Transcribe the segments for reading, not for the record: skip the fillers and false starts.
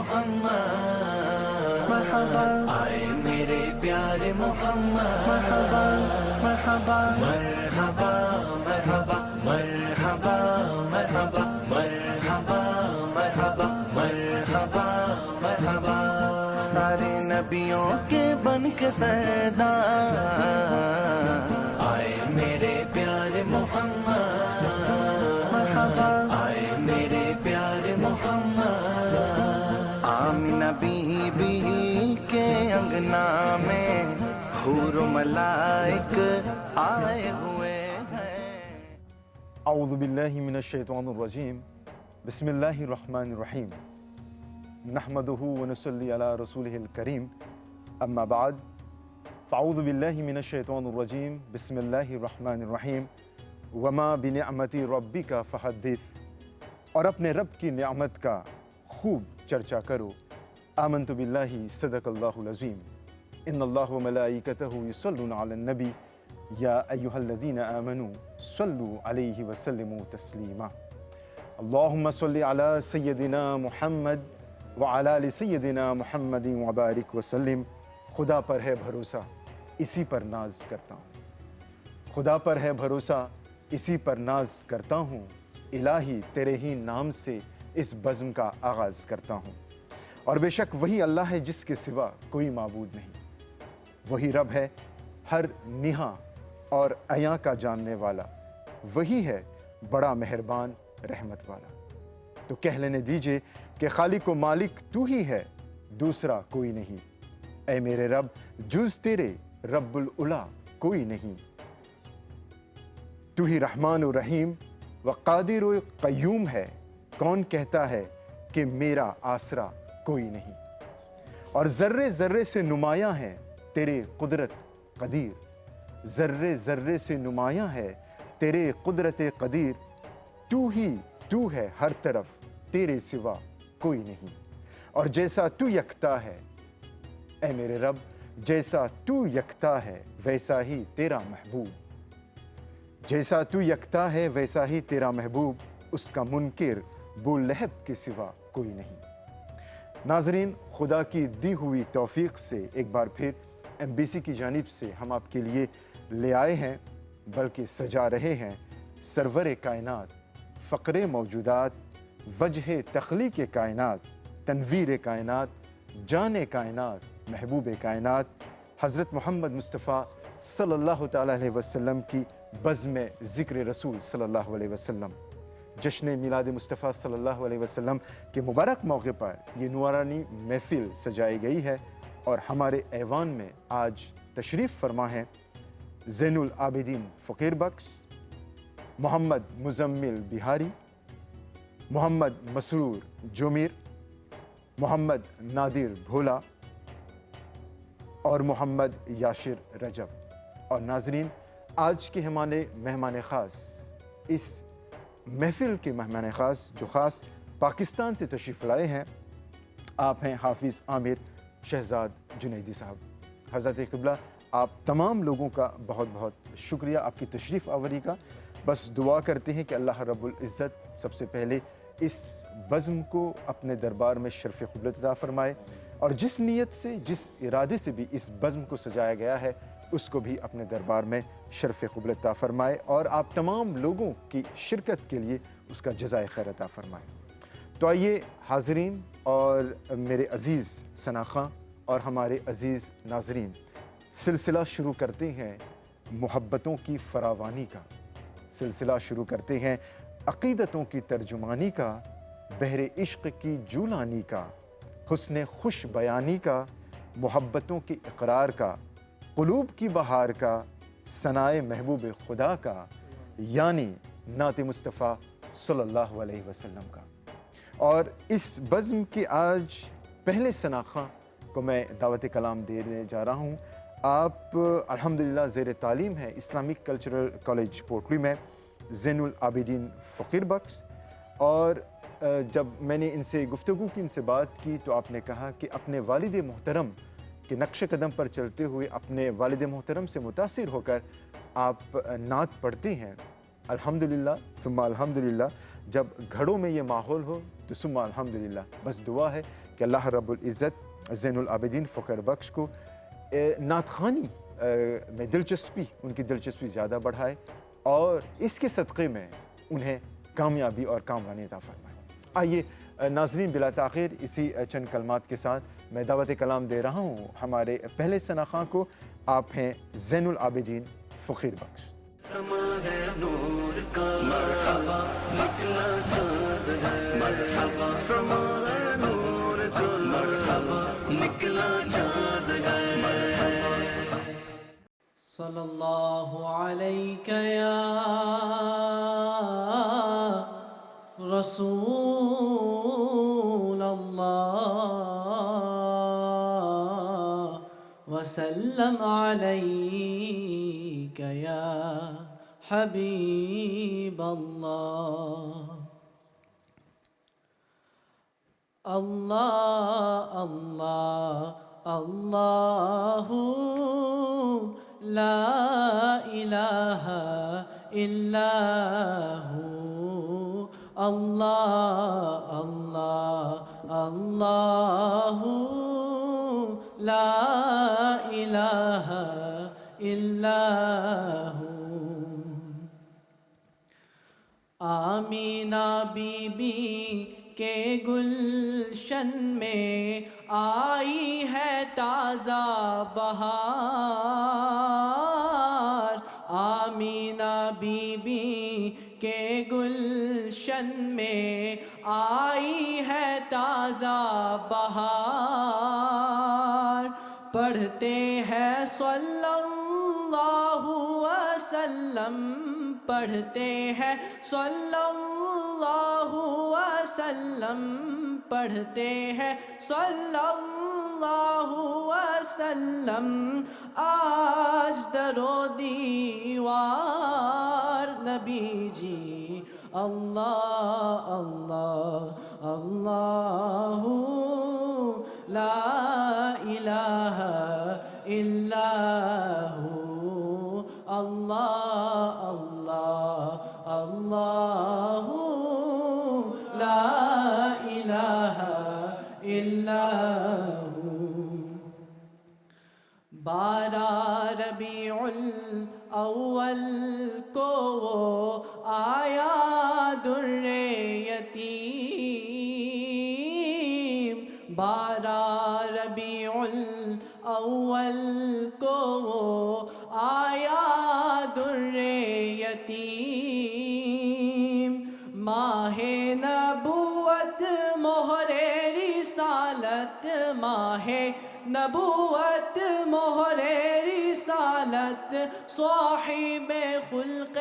محمد مرحبا آئے میرے پیارے محمد مرحبا مرحبا مرحبا مرحبا مرحبا مرحبا مرحبا مرحبا مرحبا مرحبا سارے نبیوں کے بن کے سردار آئے میرے پیارے محمد مرحبا آئے میرے پیارے محمد آمینہ بی بی کے انگنا میں حور و ملائک آئے ہوئے ہیں۔ اعوذ باللہ من الشیطان الرجیم بسم اللہ الرحمن الرحیم نحمدہ ونصلی علی رسولہ الکریم اما بعد فاعوذ باللہ من الشیطان الرجیم بسم اللہ الرحمن الرحیم وما بنعمت ربک فحدث، اور اپنے رب کی نعمت کا خوب چرچا کرو۔ آمنت باللہ صدق اللہ العظیم ان اللہ وملائکتہ یصلون علی النبی یا ایہا الذین آمنوا صلوا علیہ وسلموا تسلیما۔ اللہم صلی علی سیدنا محمد وعلی آل سیدنا محمد وبارک وسلم۔ خدا پر ہے بھروسہ اسی پر ناز کرتا ہوں، خدا پر ہے بھروسہ اسی پر ناز کرتا ہوں، الہی تیرے ہی نام سے اس بزم کا آغاز کرتا ہوں۔ اور بے شک وہی اللہ ہے جس کے سوا کوئی معبود نہیں، وہی رب ہے ہر نہاں اور عیاں کا جاننے والا، وہی ہے بڑا مہربان رحمت والا۔ تو کہہ لینے دیجئے کہ خالق و مالک تو ہی ہے، دوسرا کوئی نہیں، اے میرے رب جز تیرے رب العلا کوئی نہیں۔ تو ہی رحمان و رحیم و قادر و قیوم ہے، کون کہتا ہے کہ میرا آسرا کوئی نہیں۔ اور ذرے ذرے سے نمایاں ہے تیرے قدرت قدیر، ذرے ذرے سے نمایاں ہے تیرے قدرت قدیر، تو ہی تو ہے ہر طرف تیرے سوا کوئی نہیں۔ اور جیسا تو یکتا ہے اے میرے رب، جیسا تو یکتا ہے ویسا ہی تیرا محبوب، جیسا تو یکتا ہے ویسا ہی تیرا محبوب، اس کا منکر بولہب کے سوا کوئی نہیں۔ ناظرین، خدا کی دی ہوئی توفیق سے ایک بار پھر MBC کی جانب سے ہم آپ کے لیے لے آئے ہیں، بلکہ سجا رہے ہیں سرور کائنات، فقر موجودات، وجہ تخلیق کائنات، تنویر کائنات، جان کائنات، محبوب کائنات حضرت محمد مصطفیٰ صلی اللہ تعالیٰ علیہ وسلم کی بزم ذکر رسول صلی اللہ علیہ وسلم، جشن میلاد مصطفیٰ صلی اللہ علیہ وسلم کے مبارک موقع پر یہ نورانی محفل سجائی گئی ہے۔ اور ہمارے ایوان میں آج تشریف فرما ہیں زین العابدین فقیر بخش، محمد مزمل بہاری، محمد مسرور جومیر، محمد نادر بھولا اور محمد یاشر رجب۔ اور ناظرین، آج کے ہمارے مہمان خاص، اس محفل کے مہمان خاص جو خاص پاکستان سے تشریف لائے ہیں، آپ ہیں حافظ عامر شہزاد جنیدی صاحب۔ حضرت قبلہ، آپ تمام لوگوں کا بہت بہت شکریہ آپ کی تشریف آوری کا۔ بس دعا کرتے ہیں کہ اللہ رب العزت سب سے پہلے اس بزم کو اپنے دربار میں شرف قبلت عطا فرمائے، اور جس نیت سے، جس ارادے سے بھی اس بزم کو سجایا گیا ہے، اس کو بھی اپنے دربار میں شرف قبلت عطا فرمائے، اور آپ تمام لوگوں کی شرکت کے لیے اس کا جزائے خیر عطا فرمائے۔ تو آئیے حاضرین اور میرے عزیز ثناء اور ہمارے عزیز ناظرین، سلسلہ شروع کرتے ہیں محبتوں کی فراوانی کا، سلسلہ شروع کرتے ہیں عقیدتوں کی ترجمانی کا، بحر عشق کی جولانی کا، حسن خوش بیانی کا، محبتوں کے اقرار کا، قلوب کی بہار کا، ثنائے محبوب خدا کا، یعنی نعت مصطفیٰ صلی اللہ علیہ وسلم کا۔ اور اس بزم کے آج پہلے ثناء خواں کو میں دعوت کلام دینے جا رہا ہوں۔ آپ الحمدللہ زیر تعلیم ہیں اسلامک کلچرل کالج پورٹلی میں، زین العابدین فقیر بخش، اور جب میں نے ان سے گفتگو کی، ان سے بات کی، تو آپ نے کہا کہ اپنے والد محترم کے نقش قدم پر چلتے ہوئے، اپنے والد محترم سے متاثر ہو کر آپ نعت پڑھتے ہیں، الحمدللہ ثم الحمدللہ. جب گھڑوں میں یہ ماحول ہو تو ثم الحمدللہ. بس دعا ہے کہ اللہ رب العزت زین العابدین فخر بخش کو نعت خوانی میں دلچسپی، ان کی دلچسپی زیادہ بڑھائے اور اس کے صدقے میں انہیں کامیابی اور کامرانی عطا فرمائے. آئیے ناظرین، بلا تاخیر اسی چند کلمات کے ساتھ میں دعوت کلام دے رہا ہوں ہمارے پہلے ثنا خواں کو. آپ ہیں زین العابدین فقیر بخش. سما ہے نور کا مرحبا، نکلا چاند ہے مرحبا. سما ہے نور کا مرحبا، نکلا چاند ہے مرحبا. صلی اللہ علیک یا رسول اللہ وسلم علیک یا حبیب اللہ. اللہ اللہ اللہ لا الہ الا ہو. اللہ اللہ اللہ لا الہ الا ہو. آمینہ بی بی کے گلشن میں آئی ہے تازہ بہار. آمینہ بی بی کے گلشن میں آئی ہے تازہ بہار. پڑھتے ہیں صلی اللہ وسلم، پڑھتے ہیں صلی اللہ وسلم، پڑھتے ہیں صلی اللہ وسلم. آج در و دیوار نبی جی. اللہ اللہ اللہ لا الہ الا ہو. اللہ اللہ اللہ لا الہ الا ہو. 12 ربیع الاول کو وہ آیا در یتیم. 12 ربیع الاول کو وہ آیا در یتیم. ماہ نبوت مہر رسالت، ماہ نبوت مہر رسالت، صاحب خلق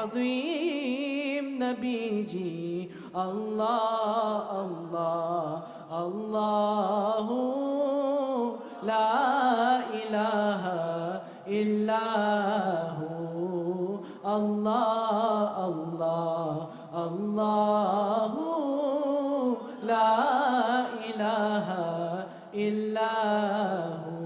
عظیم نبی جی. اللہ اللہ اللہ لا الہ الا ہو. اللہ اللہ اللہ لا الہ الا ہو.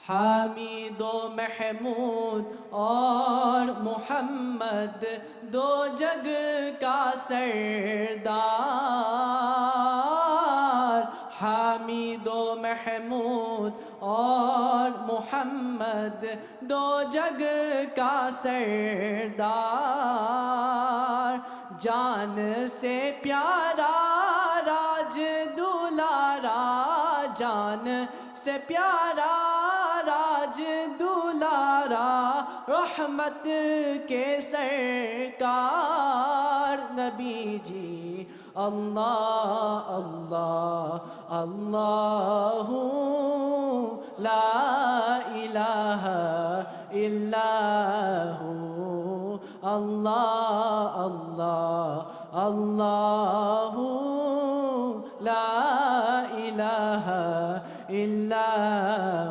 حامد و محمود اور محمد دو جگ کا سردار. حامد و محمود اور محمد دو جگ کا سردار. جان سے پیارا راج دلارا، جان سے پیارا راج دلارا، رحمت کے سرکار نبی جی. اللہ اللہ اللہ لا الہ الا ہو. اللہ اللہ اللہ لا الہ الا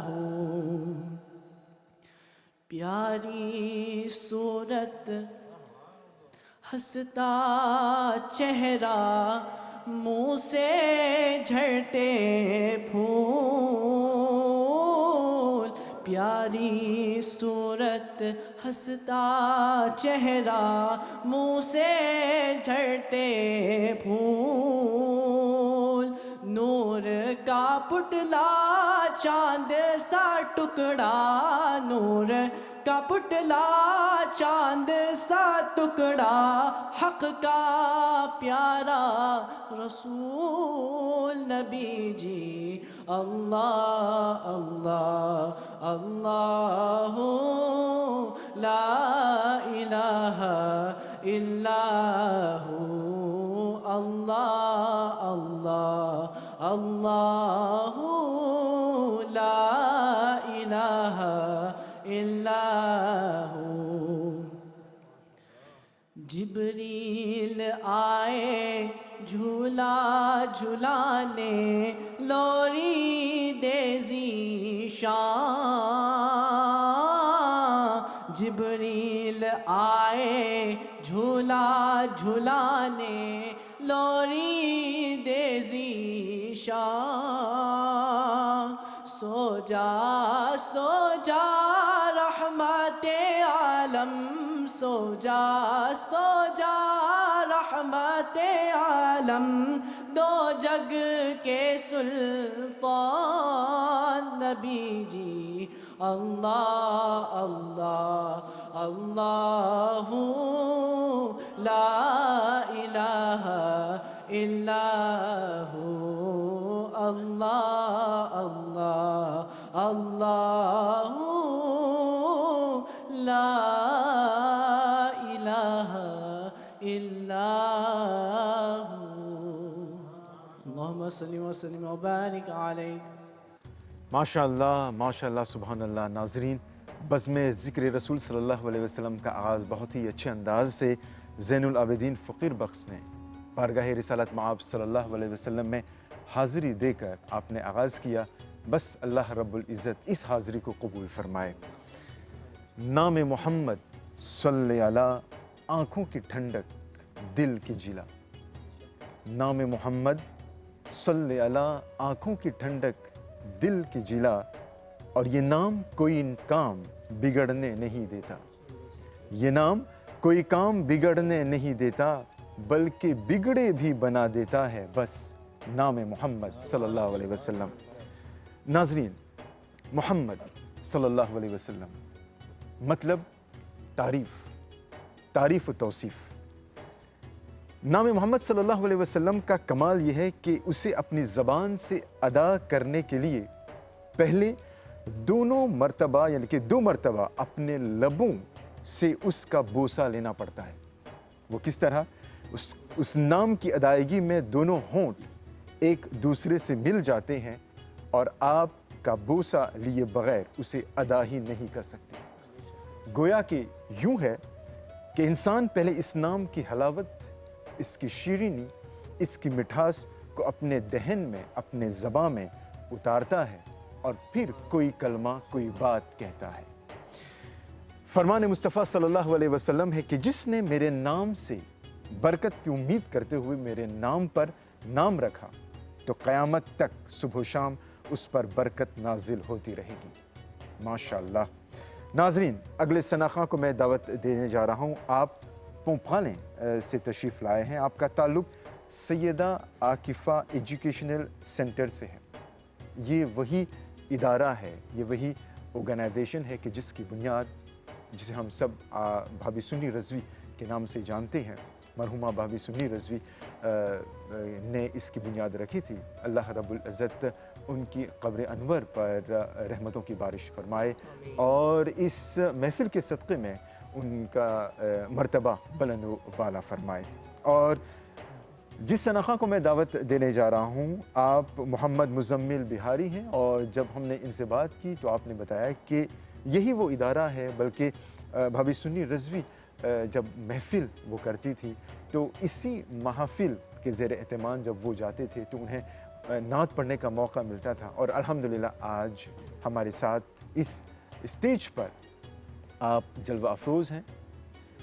ہو. پیاری صورت، ہنستا چہرہ، منہ سے جھڑتے پھول. پیاری صورت ہنستا چہرہ منہ سے جھڑتے پھول نور کا پتلا چاند سا ٹکڑا نور کا پتلا چاند سا ٹکڑا حق کا پیارا رسول نبی جی اللہ اللہ اللہ لا الہ الا ہو اللہ اللہ اللہ لا الہ الا ہو جبریل آئے جھولا جھلانے لوری دیزی شان جبریل آئے جھولا جھلانے لوری دیزی شان سو جا رحمت عالم سو جا رحمت عالم دو جگ کے سلطان نبی جی اللہ اللہ اللہ لا الہ الا ہو اللہ اللہ اللہ لا الہ الا ہو اللہم صلی وسلم وبارک علیک ماشاء اللہ سبحان اللہ۔ ناظرین، بزم ذکر رسول صلی اللہ علیہ وسلم کا آغاز بہت ہی اچھے انداز سے زین العابدین فقیر بخش نے بارگاہ رسالت مآب صلی اللہ علیہ وسلم میں حاضری دے کر آپ نے آغاز کیا۔ بس اللہ رب العزت اس حاضری کو قبول فرمائے۔ نام محمد صلی علی آنکھوں کی ٹھنڈک دل کی جلا، نام محمد صلی علی آنکھوں کی ٹھنڈک دل کی جلا، اور یہ نام کوئی کام بگڑنے نہیں دیتا، یہ نام کوئی کام بگڑنے نہیں دیتا، بلکہ بگڑے بھی بنا دیتا ہے بس نام محمد صلی اللہ علیہ وسلم۔ ناظرین، محمد صلی اللہ علیہ وسلم مطلب تعریف و توصیف۔ نام محمد صلی اللہ علیہ وسلم کا کمال یہ ہے کہ اسے اپنی زبان سے ادا کرنے کے لیے پہلے دو مرتبہ اپنے لبوں سے اس کا بوسہ لینا پڑتا ہے۔ وہ کس طرح؟ اس نام کی ادائیگی میں دونوں ہونٹ ایک دوسرے سے مل جاتے ہیں اور آپ کا بوسہ لیے بغیر اسے ادا ہی نہیں کر سکتے۔ گویا کہ یوں ہے کہ انسان پہلے اس نام کی حلاوت، اس کی شیرینی، اس کی مٹھاس کو اپنے دہن میں، اپنے زباں میں اتارتا ہے اور پھر کوئی کلمہ، کوئی بات کہتا ہے۔ فرمان مصطفیٰ صلی اللہ علیہ وسلم ہے کہ جس نے میرے نام سے برکت کی امید کرتے ہوئے میرے نام پر نام رکھا تو قیامت تک صبح و شام اس پر برکت نازل ہوتی رہے گی۔ ماشاءاللہ۔ ناظرین، اگلے سناخواں کو میں دعوت دینے جا رہا ہوں۔ آپ پونپھالیں سے تشریف لائے ہیں۔ آپ کا تعلق سیدہ عاکفہ ایجوکیشنل سینٹر سے ہے۔ یہ وہی ادارہ ہے، یہ وہی آرگنائزیشن ہے کہ جس کی بنیاد، جسے ہم سب بھابھی سنی رضوی کے نام سے جانتے ہیں، مرحومہ بھابھی سنی رضوی نے اس کی بنیاد رکھی تھی۔ اللہ رب العزت ان کی قبر انور پر رحمتوں کی بارش فرمائے اور اس محفل کے صدقے میں ان کا مرتبہ بلند و بالا فرمائے۔ اور جس شناخواں کو میں دعوت دینے جا رہا ہوں، آپ محمد مزمل بہاری ہیں، اور جب ہم نے ان سے بات کی تو آپ نے بتایا کہ یہی وہ ادارہ ہے، بلکہ بھابھی سنی رضوی جب محفل وہ کرتی تھی تو اسی محافل کے زیر اہتمام جب وہ جاتے تھے تو انہیں نعت پڑھنے کا موقع ملتا تھا، اور الحمدللہ آج ہمارے ساتھ اس اسٹیج پر آپ جلوہ افروز ہیں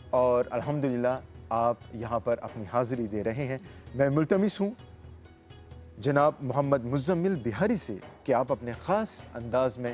اور الحمدللہ آپ یہاں پر اپنی حاضری دے رہے ہیں۔ میں ملتمس ہوں جناب محمد مزمل بہاری سے کہ آپ اپنے خاص انداز میں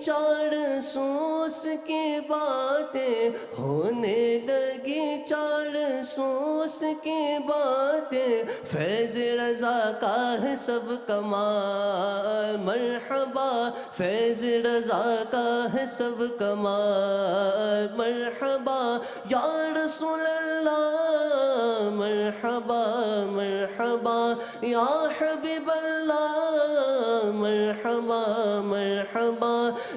چار سوس کی باتیں، ہونے لگی چار سوس کی باتیں، فیض رضا کا ہے سب کمال مرحبا، فیض رضا کا ہے سب کمال مرحبا، یا رسول اللہ مرحبا مرحبا، یا حبیب اللہ مرحبا مرحبا،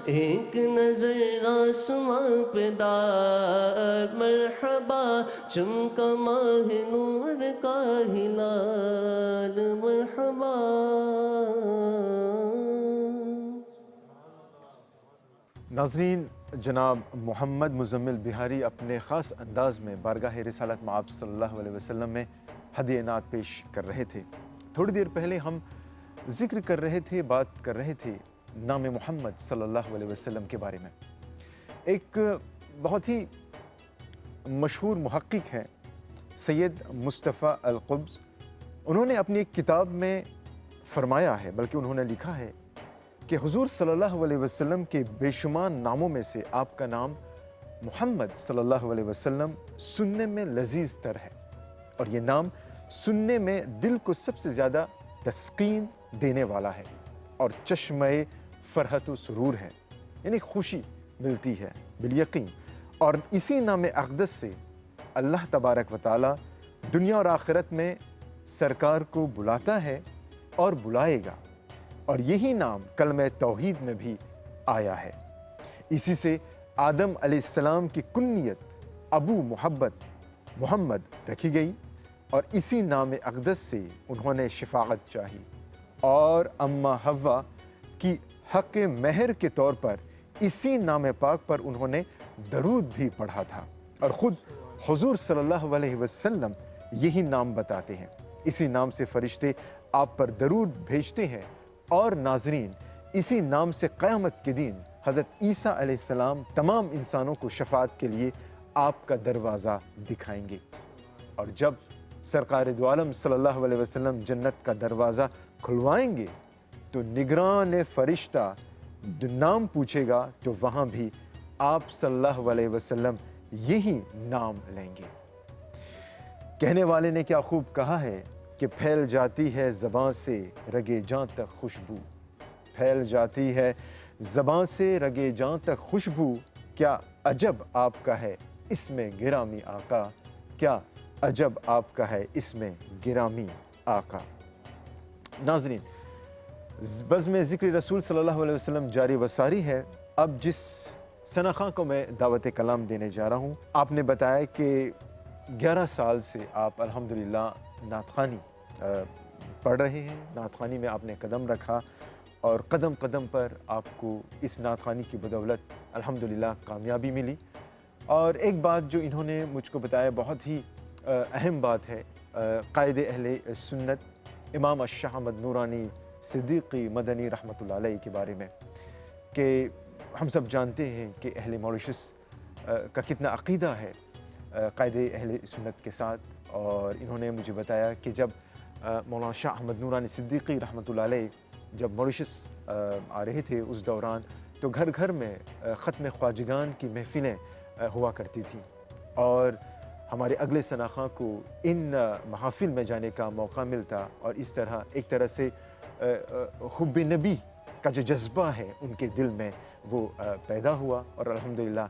ایک نظر آسمان پہ دار مرحبا، چمکا ماہ نور کا ہلال مرحبا۔ ناظرین، جناب محمد مزمل بہاری اپنے خاص انداز میں بارگاہ رسالت مآب صلی اللہ علیہ وسلم میں ہدیہ نعت پیش کر رہے تھے۔ تھوڑی دیر پہلے ہم ذکر کر رہے تھے، بات کر رہے تھے نام محمد صلی اللہ علیہ وسلم کے بارے میں۔ ایک بہت ہی مشہور محقق ہیں سید مصطفیٰ القبز، انہوں نے اپنی ایک کتاب میں فرمایا ہے، بلکہ انہوں نے لکھا ہے کہ حضور صلی اللہ علیہ وسلم کے بے شمار ناموں میں سے آپ کا نام محمد صلی اللہ علیہ وسلم سننے میں لذیذ تر ہے، اور یہ نام سننے میں دل کو سب سے زیادہ تسکین دینے والا ہے اور چشمہ فرحت و سرور ہے، یعنی خوشی ملتی ہے بالیقین۔ اور اسی نام اقدس سے اللہ تبارک و تعالی دنیا اور آخرت میں سرکار کو بلاتا ہے اور بلائے گا، اور یہی نام کلمہ توحید میں بھی آیا ہے۔ اسی سے آدم علیہ السلام کی کنیت ابو محمد رکھی گئی، اور اسی نام اقدس سے انہوں نے شفاعت چاہی، اور اماں حوا کی حق مہر کے طور پر اسی نام پاک پر انہوں نے درود بھی پڑھا تھا، اور خود حضور صلی اللہ علیہ وسلم یہی نام بتاتے ہیں۔ اسی نام سے فرشتے آپ پر درود بھیجتے ہیں، اور ناظرین، اسی نام سے قیامت کے دن حضرت عیسیٰ علیہ السلام تمام انسانوں کو شفاعت کے لیے آپ کا دروازہ دکھائیں گے، اور جب سرکار دو عالم صلی اللہ علیہ وسلم جنت کا دروازہ کھلوائیں گے تو نگران فرشتہ نام پوچھے گا تو وہاں بھی آپ صلی اللہ علیہ وسلم یہی نام لیں گے۔ کہنے والے نے کیا خوب کہا ہے کہ پھیل جاتی ہے زباں سے رگے جاں تک خوشبو، پھیل جاتی ہے زباں سے رگے جاں تک خوشبو، کیا عجب آپ کا ہے اس میں گرامی آقا، کیا عجب آپ کا ہے اس میں گرامی آقا۔ ناظرین، بزم ذکر رسول صلی اللہ علیہ وسلم جاری و ساری ہے۔ اب جس ثنا خاں کو میں دعوت کلام دینے جا رہا ہوں، آپ نے بتایا کہ 11 سال سے آپ الحمدللہ نعت خوانی پڑھ رہے ہیں، نعت خوانی میں آپ نے قدم رکھا، اور قدم قدم پر آپ کو اس نعت خوانی کی بدولت الحمدللہ کامیابی ملی۔ اور ایک بات جو انہوں نے مجھ کو بتایا بہت ہی اہم بات ہے، قائد اہل سنت امام الشاہ احمد نورانی صدیقی مدنی رحمۃ اللہ علیہ کے بارے میں، کہ ہم سب جانتے ہیں کہ اہل موریشس کا کتنا عقیدہ ہے قائد اہل سنت کے ساتھ، اور انہوں نے مجھے بتایا کہ جب مولانا شاہ احمد نورانی صدیقی رحمۃ اللہ علیہ جب موریشس آ رہے تھے اس دوران، تو گھر گھر میں ختم خواجگان کی محفلیں ہوا کرتی تھیں، اور ہمارے اگلے ثنا خاں کو ان محافل میں جانے کا موقع ملتا، اور اس طرح ایک طرح سے حب نبی کا جو جذبہ ہے ان کے دل میں وہ پیدا ہوا، اور الحمدللہ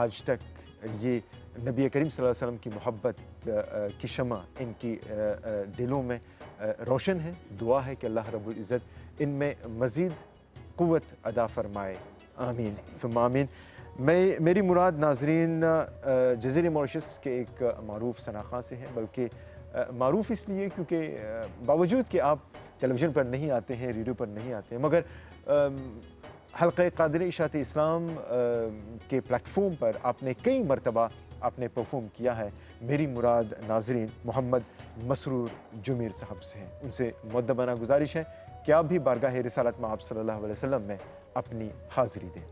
آج تک یہ نبی کریم صلی اللہ علیہ وسلم کی محبت کی شمع ان کی دلوں میں روشن ہے۔ دعا ہے کہ اللہ رب العزت ان میں مزید قوت عطا فرمائے، آمین ثم آمین۔ میری مراد ناظرین جزیرہ موریشس کے ایک معروف ثنا خاں سے ہیں، بلکہ معروف اس لیے کیونکہ باوجود کہ آپ ٹیلی ویژن پر نہیں آتے ہیں، ریڈیو پر نہیں آتے ہیں، مگر حلقہ قادر اشاعت اسلام کے پلیٹ فارم پر آپ نے کئی مرتبہ آپ نے پرفارم کیا ہے۔ میری مراد ناظرین محمد مسرور جمیر صاحب سے ہیں، ان سے مؤدبانہ گزارش ہے کہ آپ بھی بارگاہ رسالت مآب صلی اللہ علیہ وسلم میں اپنی حاضری دیں۔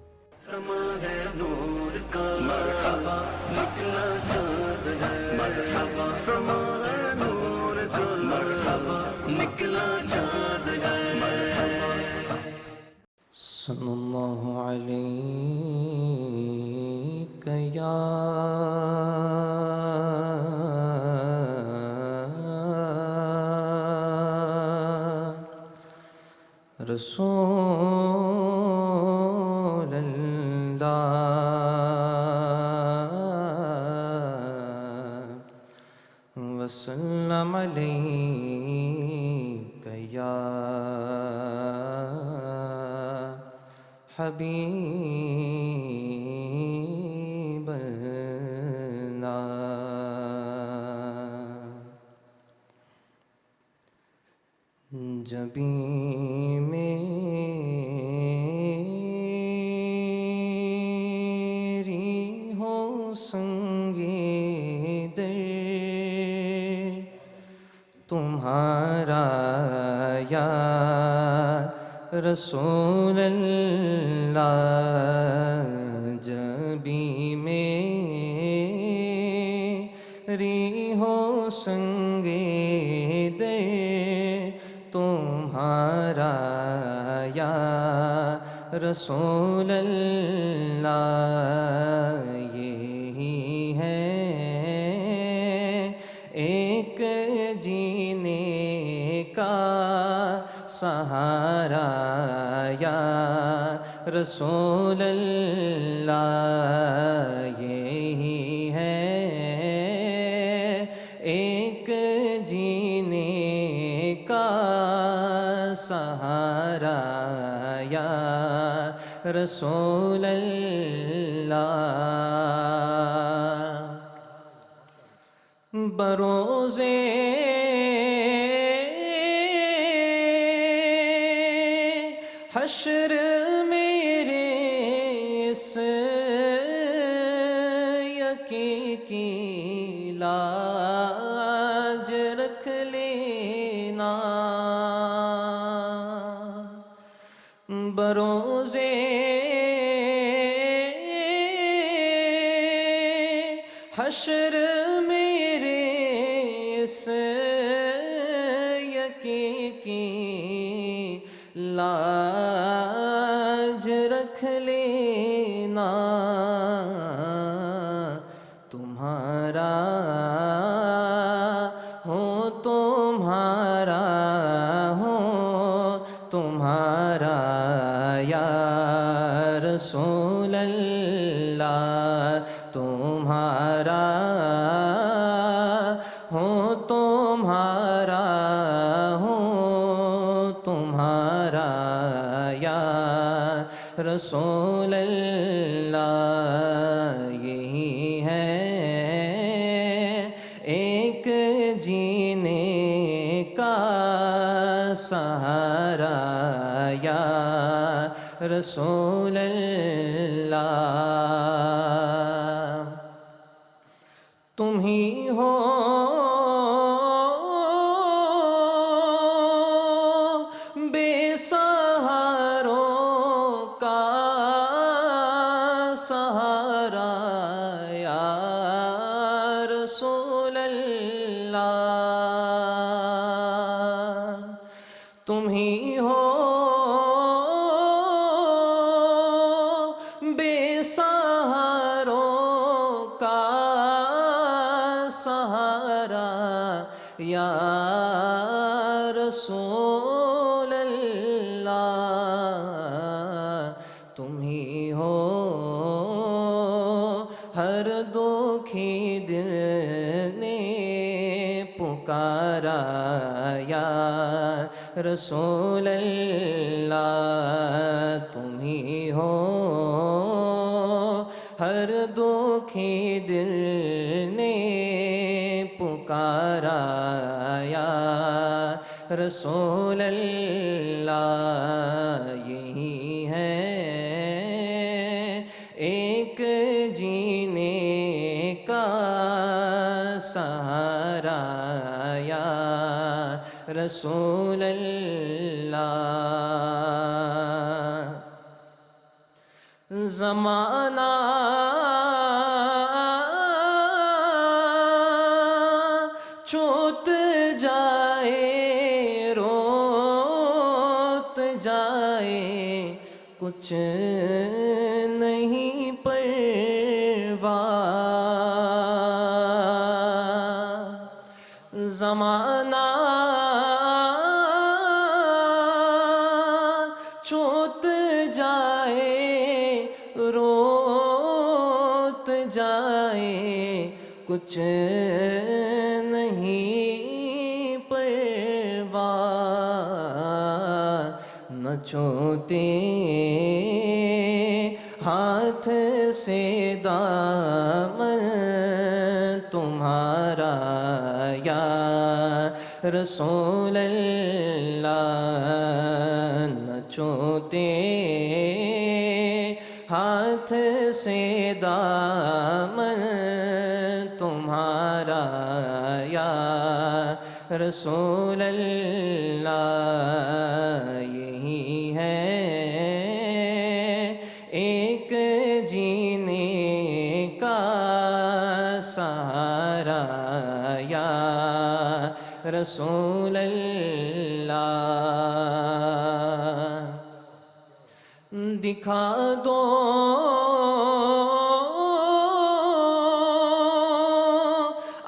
سما ہے نور کا مرحبا، نکلا چاند ہے مرحبا، سما ہے نور کا مرحبا، نکلا چاند ہے مرحبا۔ صلی اللہ علیہ یا رسول اللہ وسلم علیک یا حبیب اللہ. جبیں میری ہو سنگِ در تمہارا یا رسول اللہ، جبیں میری ہو سنگِ در تمہارا یا رسول اللہ، یہی ہے ایک جینے کا سہارا یا رسول اللہ، یہی ہے ایک جینے کا سہارا یا رسول اللہ. بروزے حشر میرے اس یقین کی لاج رکھ لینا، بروزے حشر میرے اس یقین کی لاج رکھ لینا، تمہارا ہو تمہارا ہو تمہارا یا رسول اللہ، تمہارا ہو تمہارا ہو تمہارا یا رسول اللہ، یہی ہے ایک جینے کا سہارا یا رسول اللہ. تم ہی ہو بے سہاروں کا سہارا یا رسول اللہ، تم ہی ہو بے سہاروں کا سہارا یا رسول اللہ، تم ہی ہو ہر دکھی دل نے پکارا یا رسول اللہ، تم ہی ہو ہر دکھی دل نے پکارا یا رسول اللہ، یہی ہے ایک جینے کا سہارا یا رسول اللہ. زمانہ چوت جائے روت جائے، کچھ کچھ نہیں پرواہ زمانہ چوت جائے روت جائے کچھ نہیں پرواہ نہ چھوتے ہاتھ سے دامن تمہارا یا رسول اللہ نہ چھوتے ہاتھ سے دامن تمہارا یا رسول اللہ یہی ہے ایک جینے کا سہارا یا رسول اللہ دکھا دو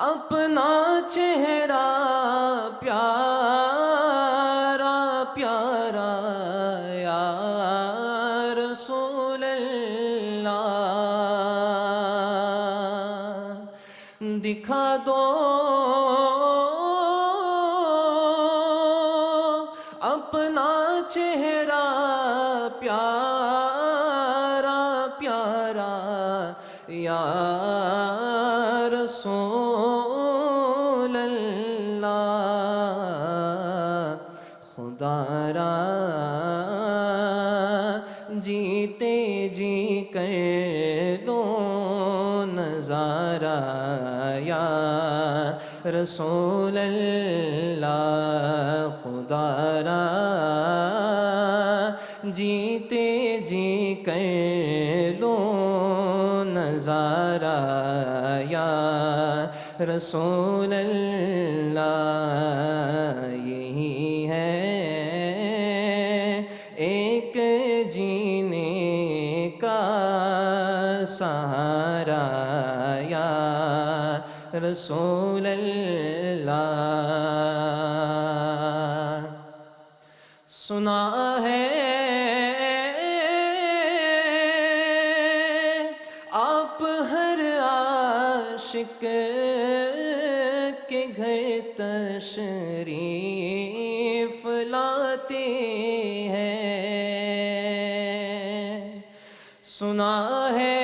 اپنا چہرہ پیارا پیارا یا رسول اللہ دکھا دو اپنا چہرہ پیارا پیارا یا رسول اللہ خدا را جیتے جی کر لو نظارہ یا رسول اللہ خدا را جیتے جی کر لو نظارہ یا رسول اللہ یہی ہے ایک جینے کا سہارا یا رسول اللہ سنا ہے آپ ہر عاشق کے گھر تشریف لاتے ہیں سنا ہے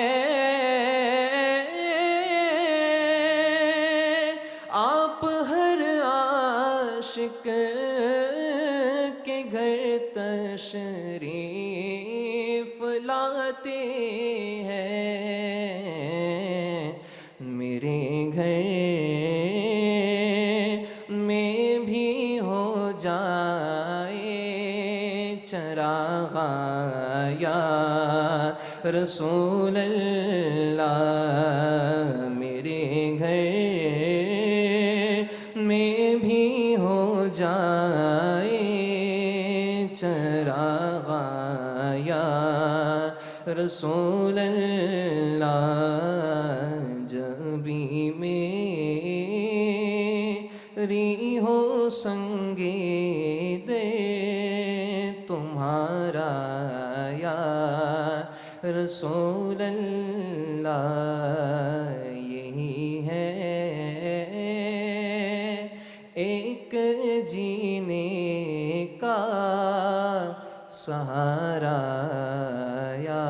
آپ ہر عاشق کے گھر تشریف لاتے ہیں میرے گھر میں بھی ہو جائے چراغ یا رسول اللہ میرے گھر میں بھی ہو جائے چراغ یا رسول اللہ جب بھی میری ہو سنگے دے تمہارا یا رسول اللہ یہی ہے ایک جینے کا سہارا یا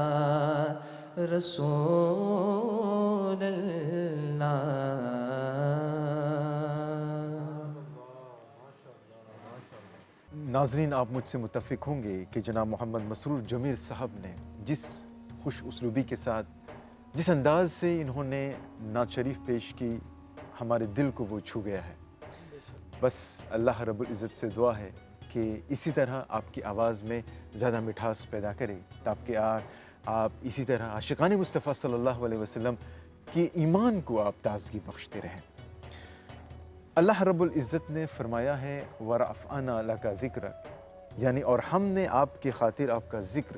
رسول اللہ ناظرین آپ مجھ سے متفق ہوں گے کہ جناب محمد مسرور جمیل صاحب نے جس خوش اسلوبی کے ساتھ جس انداز سے انہوں نے نعت شریف پیش کی ہمارے دل کو وہ چھو گیا ہے بس اللہ رب العزت سے دعا ہے کہ اسی طرح آپ کی آواز میں زیادہ مٹھاس پیدا کرے تاکہ آپ اسی طرح عاشقان مصطفیٰ صلی اللہ علیہ وسلم کے ایمان کو آپ تازگی بخشتے رہیں اللہ رب العزت نے فرمایا ہے وَرَفْعَنَا لَكَ ذِكْرَكَ یعنی اور ہم نے آپ کی خاطر آپ کا ذکر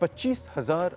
25,000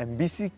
MBC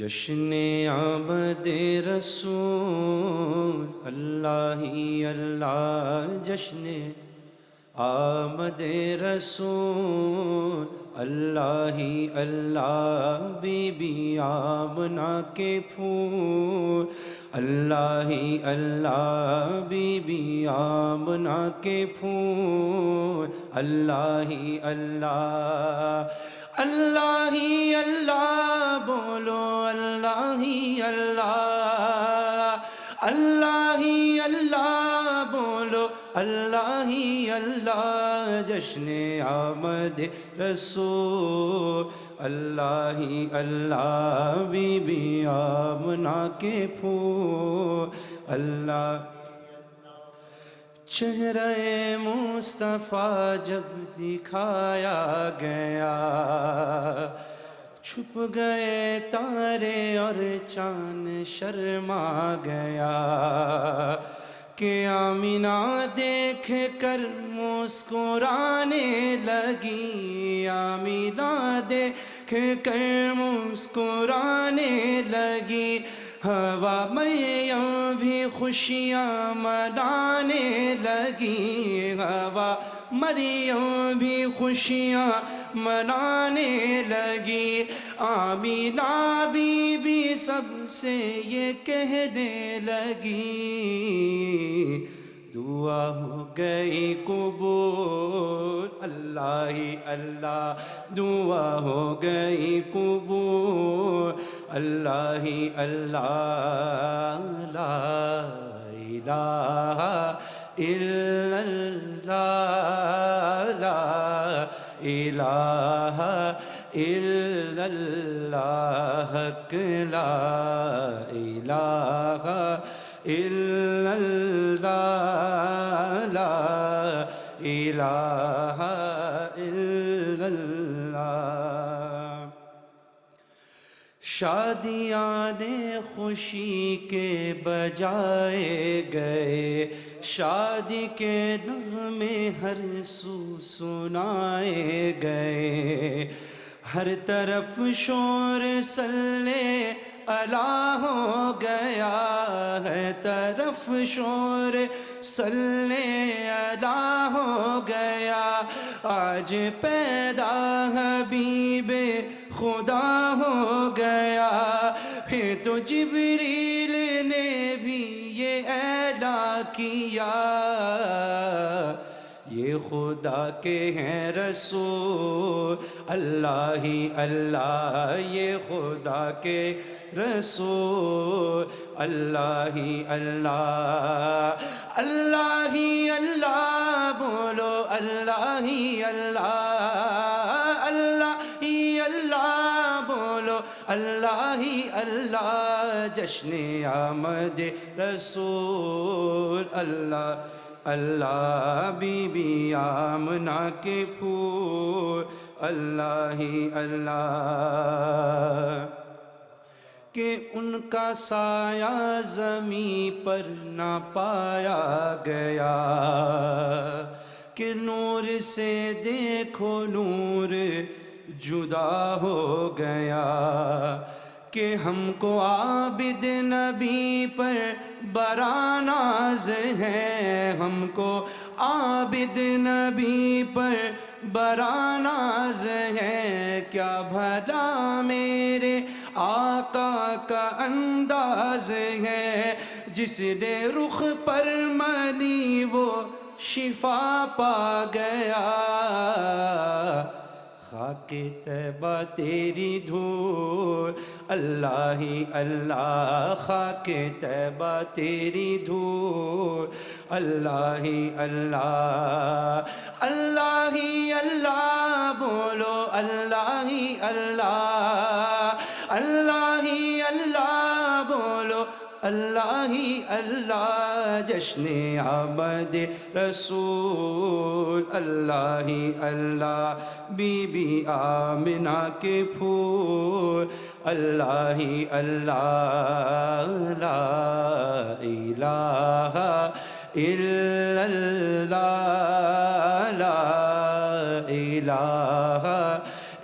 جشن آمد رسول اللہ ہی اللہ، جشن آمد رسول اللہ ہی اللہ، بی بی آمنہ کے پھول اللہ ہی اللہ، بی بی آمنہ کے پھول اللہ ہی اللہ، اللہ ہی اللہ بولو اللہ ہی اللہ، اللہ ہی اللہ بولو اللہ ہی اللہ، جشن آمد رسول اللہ ہی اللہ، بی بی آمنہ کے پھول اللہ، چہرہ مصطفیٰ جب دکھایا گیا، چھپ گئے تارے اور چاند شرما گیا، کہ آمینہ دیکھ کر مسکرانے لگی، آمینہ دیکھ کر مسکرانے لگی، ہوا مریم بھی خوشیاں منانے لگی، ہوا مریم بھی خوشیاں منانے لگی، آمینہ بی بی سب سے یہ کہنے لگی، دعا ہو گئی قبول اللہ ہی اللہ، دعا ہو گئی قبول اللہ ہی اللہ، لا الہ الا اللہ، لا الہ الا اللہ، حق لا الہ الا اللہ، لا الہ الا اللہ، شادیاں نے خوشی کے بجائے گئے، شادی کے نغمے ہر سو سنائے گئے، ہر طرف شور صلی اللہ ہو گیا، ہر طرف شور صلی اللہ ہو گیا، آج پیدا حبیب خدا ہو گیا، پھر تو جبریل نے بھی یہ اعلان کیا، یہ خدا کے ہیں رسول اللہ ہی اللہ، یہ خدا کے رسول اللہ ہی اللہ، اللہ ہی اللہ بولو اللہ ہی اللہ، اللہ ہی اللہ بولو اللہ ہی اللہ، جشن آمد رسول اللہ، اللہ بی بی آمنہ کے پھول اللہ ہی اللہ، کہ ان کا سایہ زمین پر نہ پایا گیا، کہ نور سے دیکھو نور جدا ہو گیا، کہ ہم کو عابد نبی پر برا ناز ہے، ہم کو عابد نبی پر برا ناز ہے، کیا بھلا میرے آقا کا انداز ہے، جس نے رخ پر ملی وہ شفا پا گیا، خاک طیبہ تیری دھول اللہ ہی اللہ، خاک طیبہ تیری دھول اللہ ہی اللہ، اللہ ہی اللہ بولو اللہ ہی اللہ، اللہ ہی اللہ بولو اللہ ہی اللہ، جشن آمد رسول اللہ ہی اللہ، بی بی آمنہ کے پھول اللہ ہی اللہ، لا الہ الا اللہ، لا الہ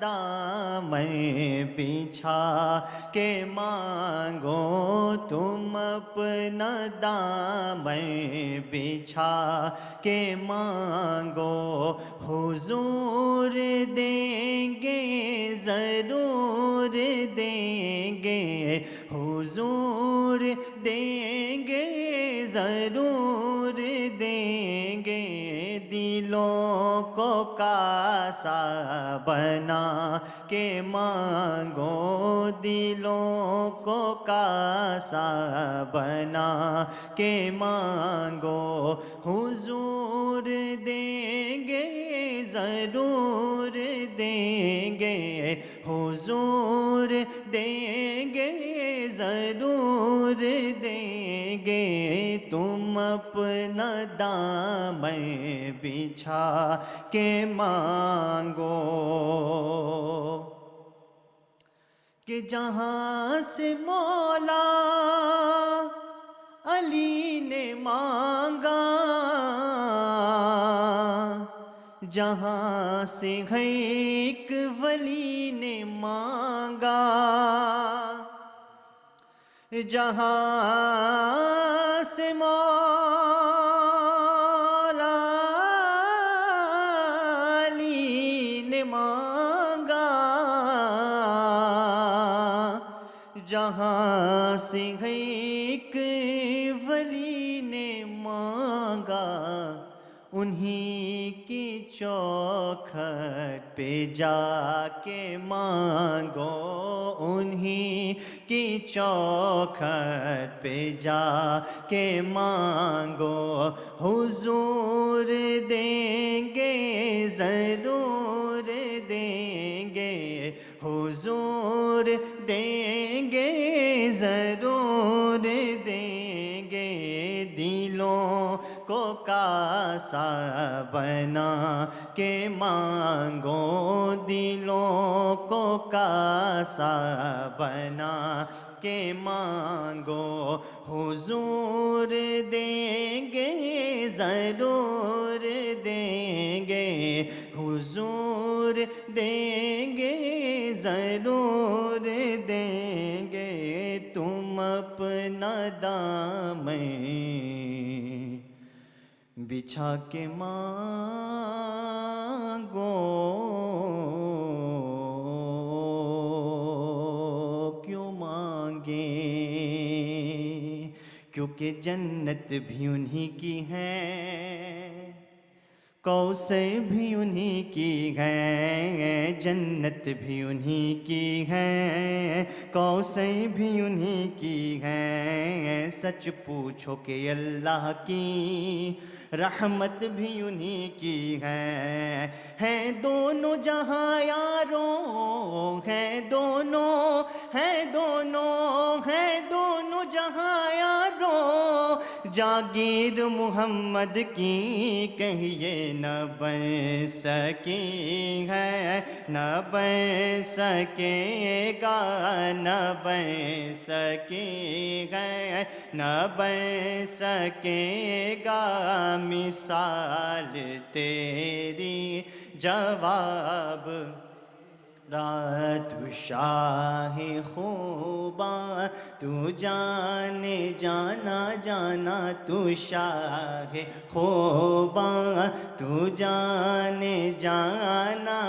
دامن بچھا کے مانگو، تم اپنا دامن بچھا کے مانگو، حضور دیں گے ضرور دیں گے، حضور دیں گے ضرور دیں گے، دلوں کو کاسا بنا کے مانگو، دلوں کو کاسا بنا کے مانگو، حضور دیں گے ضرور دیں گے، حضور دیں گے ضرور دیں گے، تم اپنا دامن بچھا کے مانگو، کہ جہاں سے مولا علی نے مانگا، جہاں سے ایک ولی نے مانگا، جہاں سے مولا علی نے مانگا، جہاں سے ایک ولی نے مانگا، انہی کی چوکھٹ پہ جا کے مانگو، انہی کی چوکھٹ پہ جا کے مانگو، حضور دیں گے ضرور دیں گے، حضور دیں گے ضرور دیں گے، دلوں کو کاسا بنا کے مانگو، دلوں کو کاسا بنا کے مانگو، حضور دیں گے ضرور دیں گے، حضور دیں گے ضرور دیں گے، تم اپنا دامن بچھا کے مانگو، کیوں مانگیں، کیونکہ جنت بھی انہی کی ہے، کوثر بھی انہی کی ہے، جنت بھی انہی کی ہے، کوثر بھی انہی کی ہے، سچ پوچھو کہ اللہ کی رحمت بھی انہی کی ہے دونوں جہاں یاروں، ہے دونوں، ہے دونوں، ہے دونوں جہاں یاروں، جاگیر محمد کی کہیے نہ بن سکی ہے، نہ بن سکے گا، نہ بن سکی ہے، نہ بن سکے گا، مثال تیری جواب رات شاہ خوباں، تو جانے جانا جانا، تو شاہ خوباں، تو جانے جانا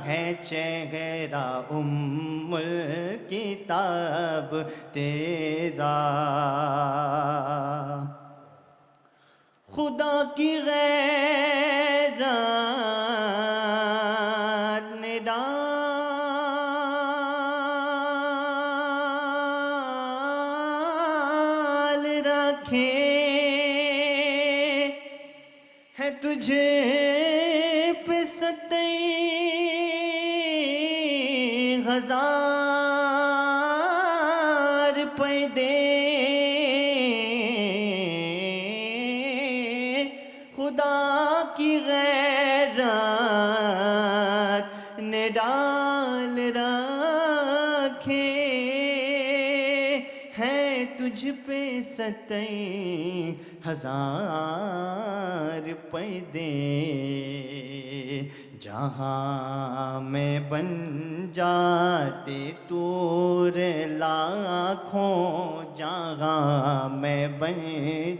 ہے، چہرہ ام الکتاب تیرا، خدا کی غیرت نے ڈال رکھے ہے تجھے پہ 70,000 پردے، خدا کی غیرت نے ڈال رکھے ہیں تجھ پہ 70,000 پردے، جہاں میں بن جاتے طور لاکھوں، جہاں میں بن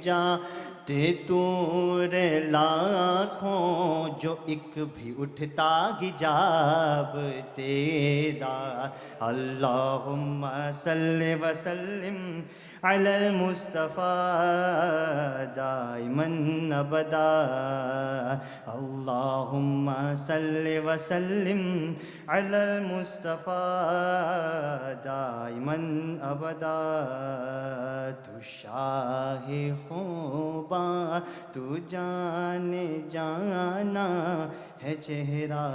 جاتے طور لاکھوں، جو ایک بھی اٹھتا حجاب تیرا۔ اللہم صلی وسلم علی المصطفیٰ دائماً ابدا۔ اللہم صلی وسلم علی المصطفیٰ دائماً ابدا۔ تو شاہ خوباں تو جان جانا ہے چہرہ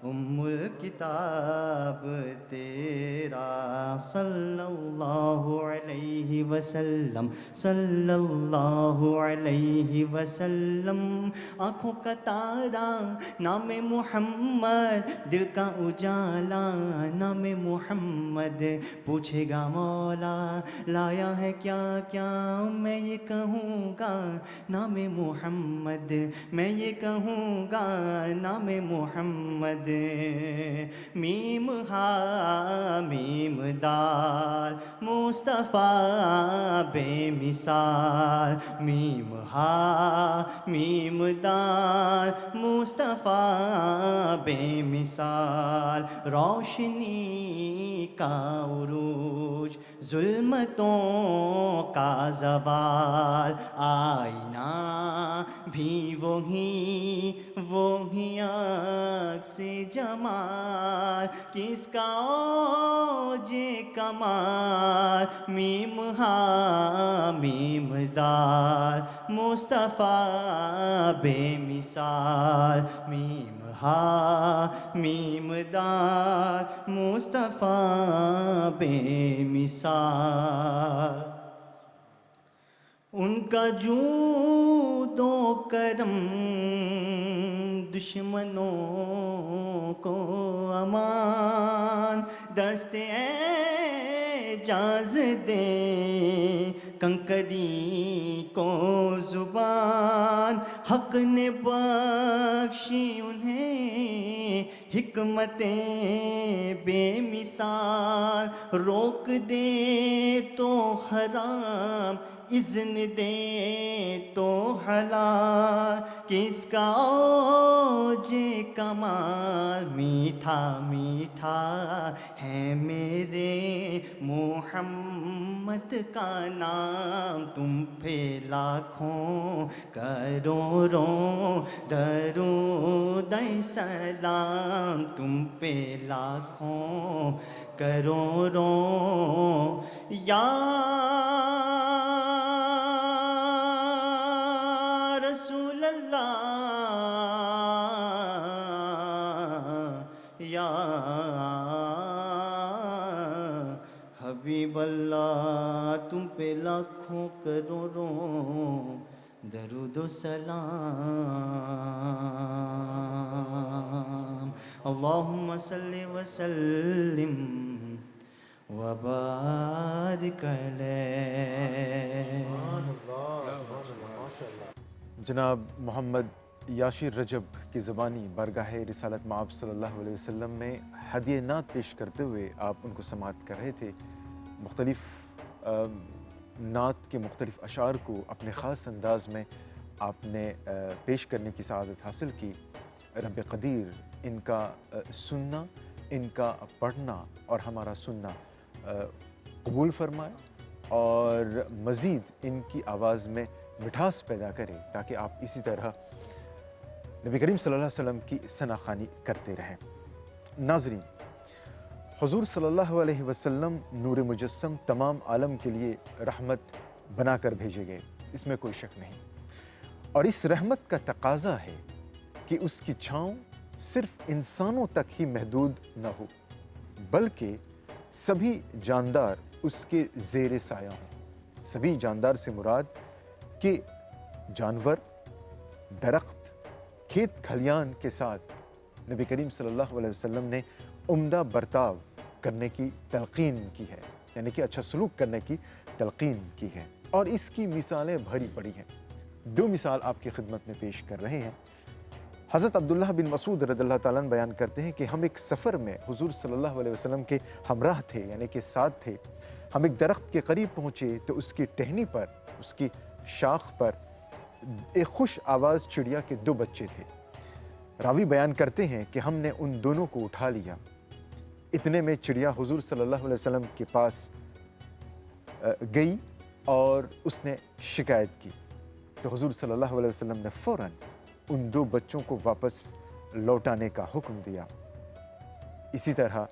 ام الکتاب تیرا۔ صلی اللہ علیہ وسلم، صلی اللہ علیہ وسلم۔ آنکھوں کا تارا نام محمد، دل کا اجالا نام محمد، پوچھے گا مولا لایا ہے کیا کیا، میں یہ کہوں گا نام محمد، میں یہ کہوں گا نام محمد۔ میم ہا میم دال مصطفیٰ بے مثال، میم ہا میم دال مصطفیٰ بے مثال۔ روشنی کا عروج، ظلمتوں کا زوال، آئینہ بھی وہی عکس جمال، کس کا اوج کمال۔ میم ہا میم دال مصطفیٰ بے مثال، میم ہا میم دال مصطفیٰ بے مثال۔ ان کا جود و کرم دشمنوں کو امان، دست اعجاز دے کنکری کو زبان، حق نے بخشی انہیں حکمتیں بے مثال، روک دے تو حرام اذن دے تو حلال، کس کا اوج کمال۔ میٹھا میٹھا ہے میرے محمد کا نام، تم پہ لاکھوں کروڑوں درود سلام، تم پہ لاکھوں کروڑوں یا رسول اللہ، یا حبیب اللہ، تم پہ لاکھوں کروڑوں درود و سلام۔ اللہم صلی وسلم وبارک علیہ۔ جناب محمد یاشر رجب کی زبانی بارگاہ رسالت مآب صلی اللہ علیہ وسلم میں ہدیہ نعت پیش کرتے ہوئے آپ ان کو سماعت کر رہے تھے۔ مختلف نعت کے مختلف اشعار کو اپنے خاص انداز میں آپ نے پیش کرنے کی سعادت حاصل کی۔ رب قدیر ان کا سننا، ان کا پڑھنا اور ہمارا سننا قبول فرمائے اور مزید ان کی آواز میں مٹھاس پیدا کرے، تاکہ آپ اسی طرح نبی کریم صلی اللہ علیہ وسلم کی ثنا خوانی کرتے رہیں۔ ناظرین، حضور صلی اللہ علیہ وسلم نور مجسم تمام عالم کے لیے رحمت بنا کر بھیجے گئے، اس میں کوئی شک نہیں، اور اس رحمت کا تقاضا ہے کہ اس کی چھاؤں صرف انسانوں تک ہی محدود نہ ہو، بلکہ سبھی جاندار اس کے زیر سایہ ہوں۔ سبھی جاندار سے مراد کہ جانور، درخت، کھیت کھلیان کے ساتھ نبی کریم صلی اللہ علیہ وسلم نے عمدہ برتاؤ کرنے کی تلقین کی ہے، یعنی کہ اچھا سلوک کرنے کی تلقین کی ہے، اور اس کی مثالیں بھری پڑی ہیں۔ دو مثال آپ کی خدمت میں پیش کر رہے ہیں۔ حضرت عبداللہ بن مسعود رضی اللہ تعالیٰ عنہ بیان کرتے ہیں کہ ہم ایک سفر میں حضور صلی اللہ علیہ وسلم کے ہمراہ تھے، یعنی کہ ساتھ تھے۔ ہم ایک درخت کے قریب پہنچے تو اس کی ٹہنی پر، اس کی شاخ پر ایک خوش آواز چڑیا کے 2 بچے تھے۔ راوی بیان کرتے ہیں کہ ہم نے ان دونوں کو اٹھا لیا۔ اتنے میں چڑیا حضور صلی اللہ علیہ وسلم کے پاس گئی اور اس نے شکایت کی، تو حضور صلی اللہ علیہ وسلم نے فوراً ان 2 بچوں کو واپس لوٹانے کا حکم دیا۔ اسی طرح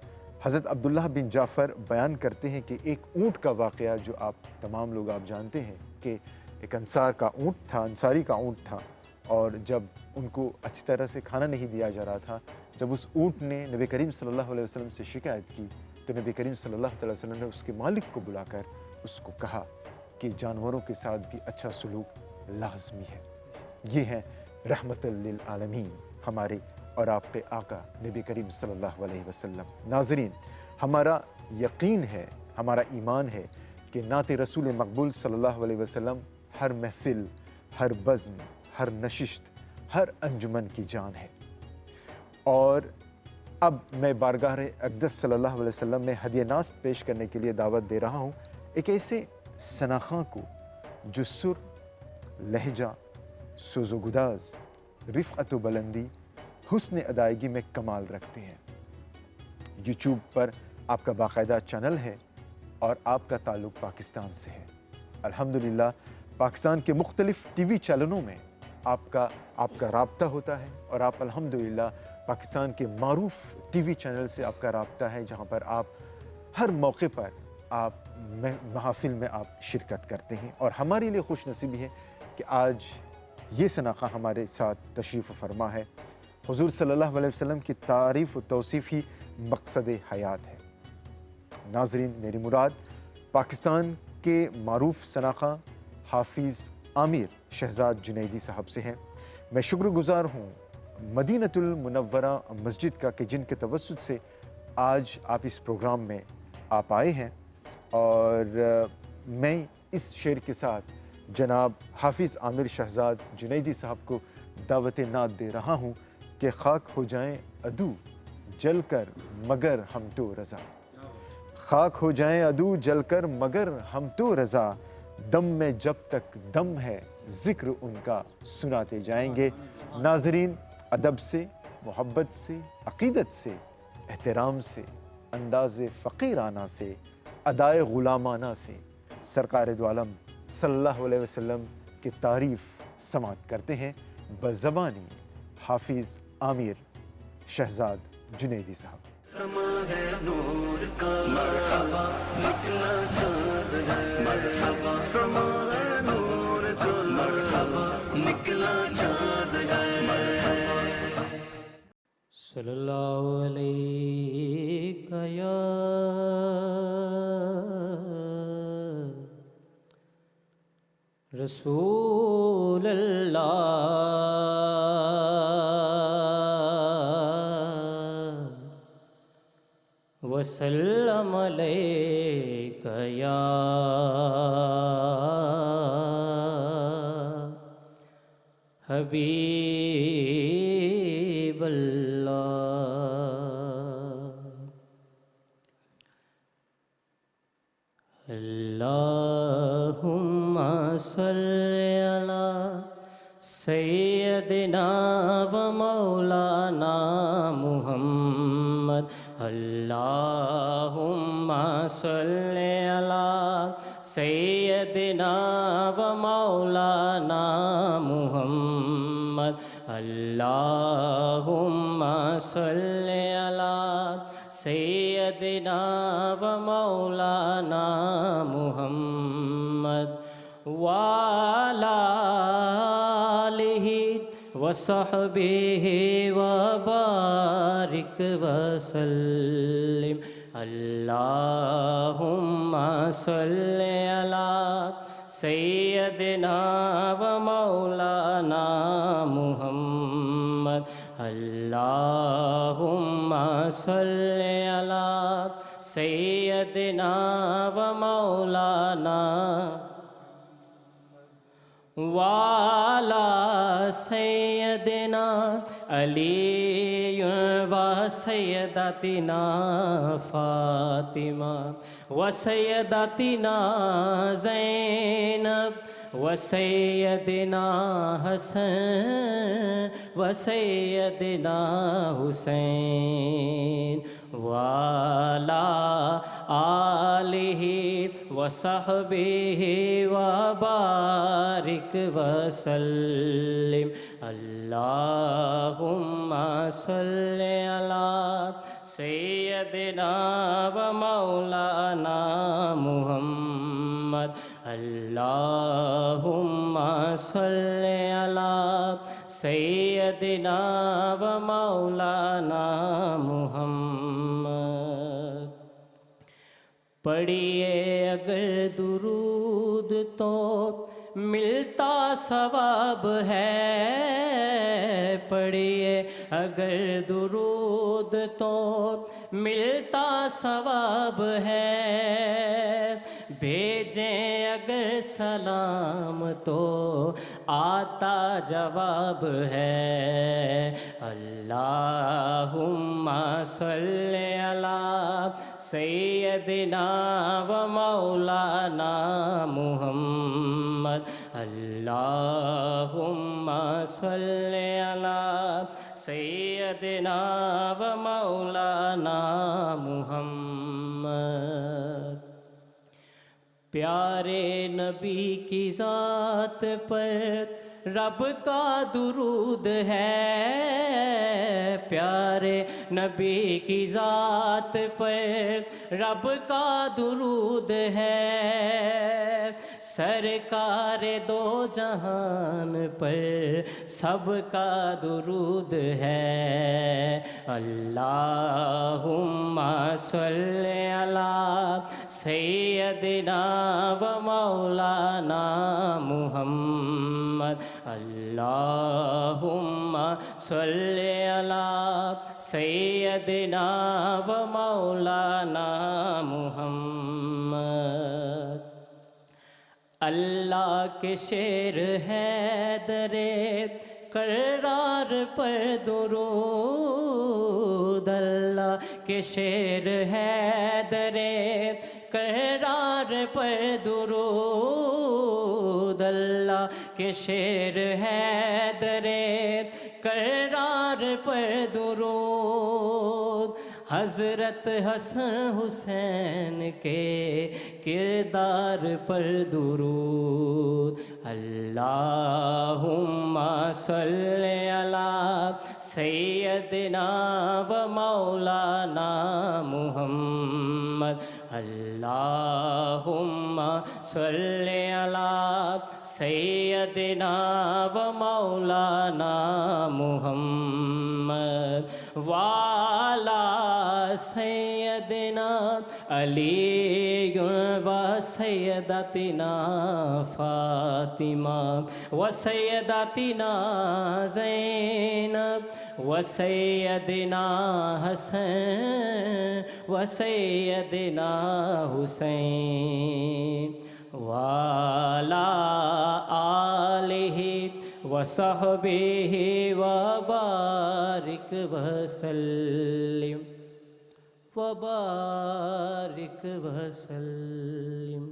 حضرت عبداللہ بن جعفر بیان کرتے ہیں کہ ایک اونٹ کا واقعہ جو آپ تمام لوگ جانتے ہیں کہ ایک انصاری کا اونٹ تھا، اور جب ان کو اچھی طرح سے کھانا نہیں دیا جا رہا تھا، جب اس اونٹ نے نبی کریم صلی اللہ علیہ وسلم سے شکایت کی تو نبی کریم صلی اللہ علیہ وسلم نے اس کے مالک کو بلا کر اس کو کہا کہ جانوروں کے ساتھ بھی اچھا سلوک لازمی ہے۔ یہ ہے رحمت للعالمین ہمارے اور آپ کے آقا نبی کریم صلی اللہ علیہ وسلم۔ ناظرین، ہمارا یقین ہے، ہمارا ایمان ہے کہ نعت رسول مقبول صلی اللہ علیہ وسلم ہر محفل، ہر بزم، ہر نشست، ہر انجمن کی جان ہے۔ اور اب میں بارگاہ اقدس صلی اللہ علیہ وسلم میں ہدیہ ناز پیش کرنے کے لیے دعوت دے رہا ہوں ایک ایسے ثناخواں کو جو سر، لہجہ، سوز و گداز، رفعت و بلندی، حسن ادائیگی میں کمال رکھتے ہیں۔ یوٹیوب پر آپ کا باقاعدہ چینل ہے اور آپ کا تعلق پاکستان سے ہے۔ الحمدللہ پاکستان کے مختلف ٹی وی چینلوں میں آپ کا رابطہ ہوتا ہے، اور آپ الحمدللہ پاکستان کے معروف ٹی وی چینل سے آپ کا رابطہ ہے، جہاں پر آپ ہر موقع پر آپ محافل میں آپ شرکت کرتے ہیں۔ اور ہمارے لیے خوش نصیبی ہے کہ آج یہ ثناخواں ہمارے ساتھ تشریف فرما ہے۔ حضور صلی اللہ علیہ وسلم کی تعریف و توصیف ہی مقصد حیات ہے۔ ناظرین، میری مراد پاکستان کے معروف ثناخواں حافظ عامر شہزاد جنیدی صاحب سے ہیں۔ میں شکر گزار ہوں مدینۃ المنورہ مسجد کا کہ جن کے توسط سے آج آپ اس پروگرام میں آپ آئے ہیں، اور میں اس شعر کے ساتھ جناب حافظ عامر شہزاد جنیدی صاحب کو دعوت نعت دے رہا ہوں کہ خاک ہو جائیں عدو جل کر مگر ہم تو رضا، خاک ہو جائیں عدو جل کر مگر ہم تو رضا، دم میں جب تک دم ہے ذکر ان کا سناتے جائیں گے۔ ناظرین، ادب سے، محبت سے، عقیدت سے، احترام سے، انداز فقیرانہ سے، ادائے غلامانہ سے سرکار دو عالم صلی اللہ علیہ وسلم کی تعریف سماعت کرتے ہیں بزبانی حافظ عامر شہزاد جنیدی صاحب۔ سما ہے نور کا مرحبا، نکلا چاند ہے مرحبا، سما ہے نور کا مرحبا، نکلا چاند ہے مرحبا۔ صلی اللہ علیہ یا رسول اللہ، وسلم علیک یا حبیب اللہ۔ اللہم صلی علی سیدنا و مولانا محمد، اللہم صلی علی سیدنا و مولانا محمد، اللہم صلی علی سیدنا و مولانا محمد، وعلی آلہ وصحبہ وبارک وسلم، اللہم صلی علی سیدنا و مولانا محمد، اللہم صلی علی سیدنا و مولانا وعلی سیدنا علي وسيدتنا فاطمة وسيدتنا زينب وسيدنا حسن وسيدنا حسين وعلى آله وصحبه وبارك وسلم اللهم صل على سيدنا ومولانا محمد اللهم صل على سيدنا ومولانا محمد پڑھیے اگر درود تو ملتا ثواب ہے پڑھیے اگر درود تو ملتا ثواب ہے بھیجیں اگر سلام تو آتا جواب ہے اللہم صلی علی سیدنا و مولانا محمد اللہم صلی علی سیدنا و مولانا محمد پیارے نبی کی ذات پر رب کا درود ہے پیارے نبی کی ذات پر رب کا درود ہے سرکار دو جہان پر سب کا درود ہے اللہم صلی علی سیدنا و مولانا محمد اللہم صلی علی سیدنا و مولانا محمد اللہ کے شعر حیدر قرار پر درود اللہ کے شعر حیدر قرار پر درود اللہ کے شعر حیدر قرار پر درود حضرت حسن حسین کے کردار پر درود اللہم صلی علی سیدنا و مولانا محمد اللہم صلی علی سیدنا و مولانا محمد وعلی سیدنا علی و سیدتنا فاطمہ و سیدتنا زینب و سیدنا حسن و سیدنا حسین وعلی آلہ وصحبہ وبارک وسلم وبارک وسلم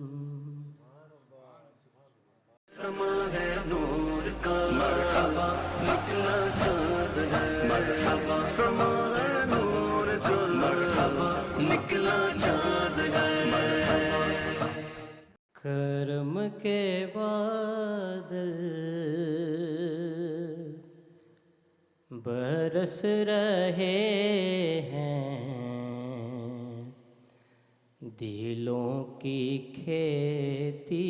سما ہے نور کا مرحبا نکلا چاند ہے مرحبا سما ہے نور کا مرحبا نکلا چاند ہے کرم کے بادل برس رہے ہیں دلوں کی کھیتی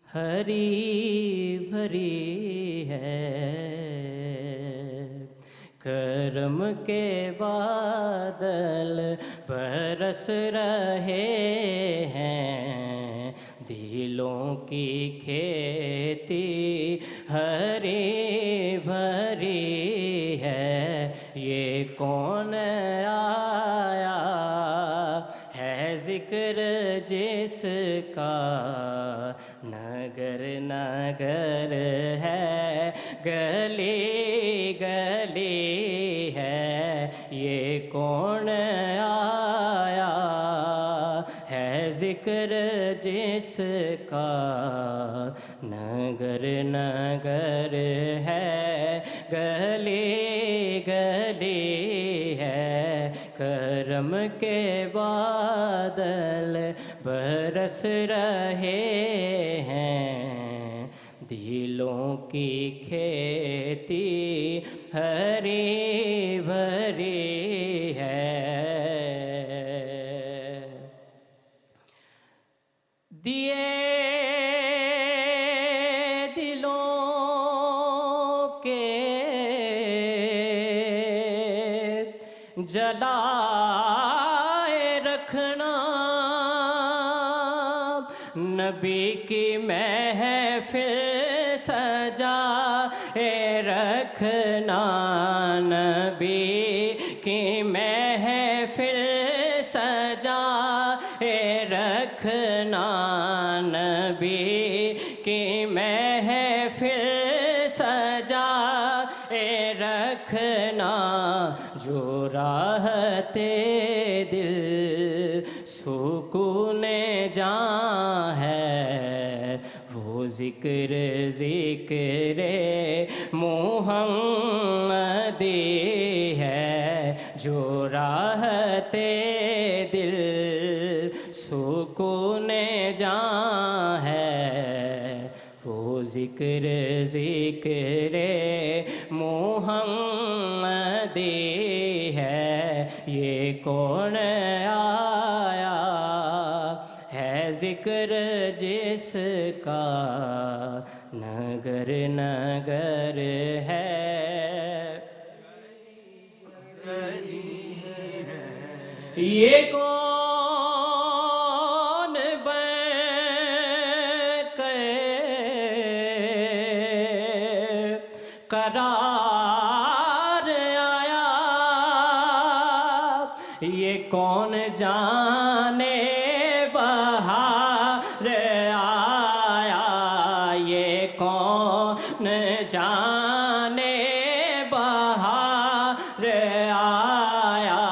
ہری بھری ہے کرم کے بادل برس رہے ہیں دلوں کی کھیتی ہری بھری ہے یہ کون آیا ہے ہے ذکر جس کا نگر نگر ہے، گلی گلی ہے، یہ کون آیا ہے ذکر جس کا نگر نگر ہے، گلی گلی ہے، کرم کے بادل برس رہے ہیں، دلوں کی کھیتی ہری بھری ہے، دیے دلوں کے جلائے رکھنا، نبی کی محفل سجائے رکھنا، نبی کی محفل سجائے رکھنا، نبی کی محفل سجائے رکھنا، جو راحت دل سکون جاں ہے، وہ ذکر ذکر محمدی ہے، جو راحت دل سکون جاں ہے، وہ ذکر ذکر محمدی ہے، یہ کون آیا ہے ذکر جس کا نگر نگر ہے، یہ کون بن کے قرار آیا، یہ کون جانے بہار آیا، یہ کون جانے بہار آیا،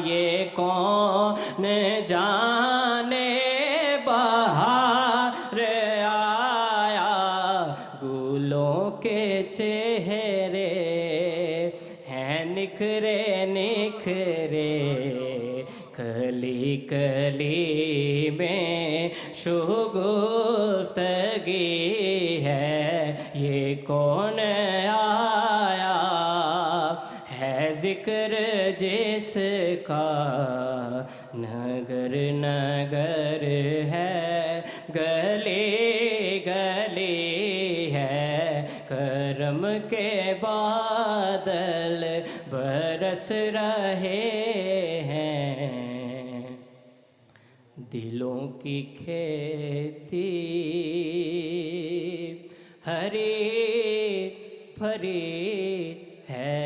یہ کون جانے بہار آیا، گلوں کے چہرے ہیں نکھرے نکھرے، کلی کلی میں شگفتگی ہے، یہ کون آیا ہے ذکر جس کا نگر نگر ہے، گلی گلی ہے، کرم کے بادل برس رہے ہیں، دلوں کی کھیتی ہری بھری ہے،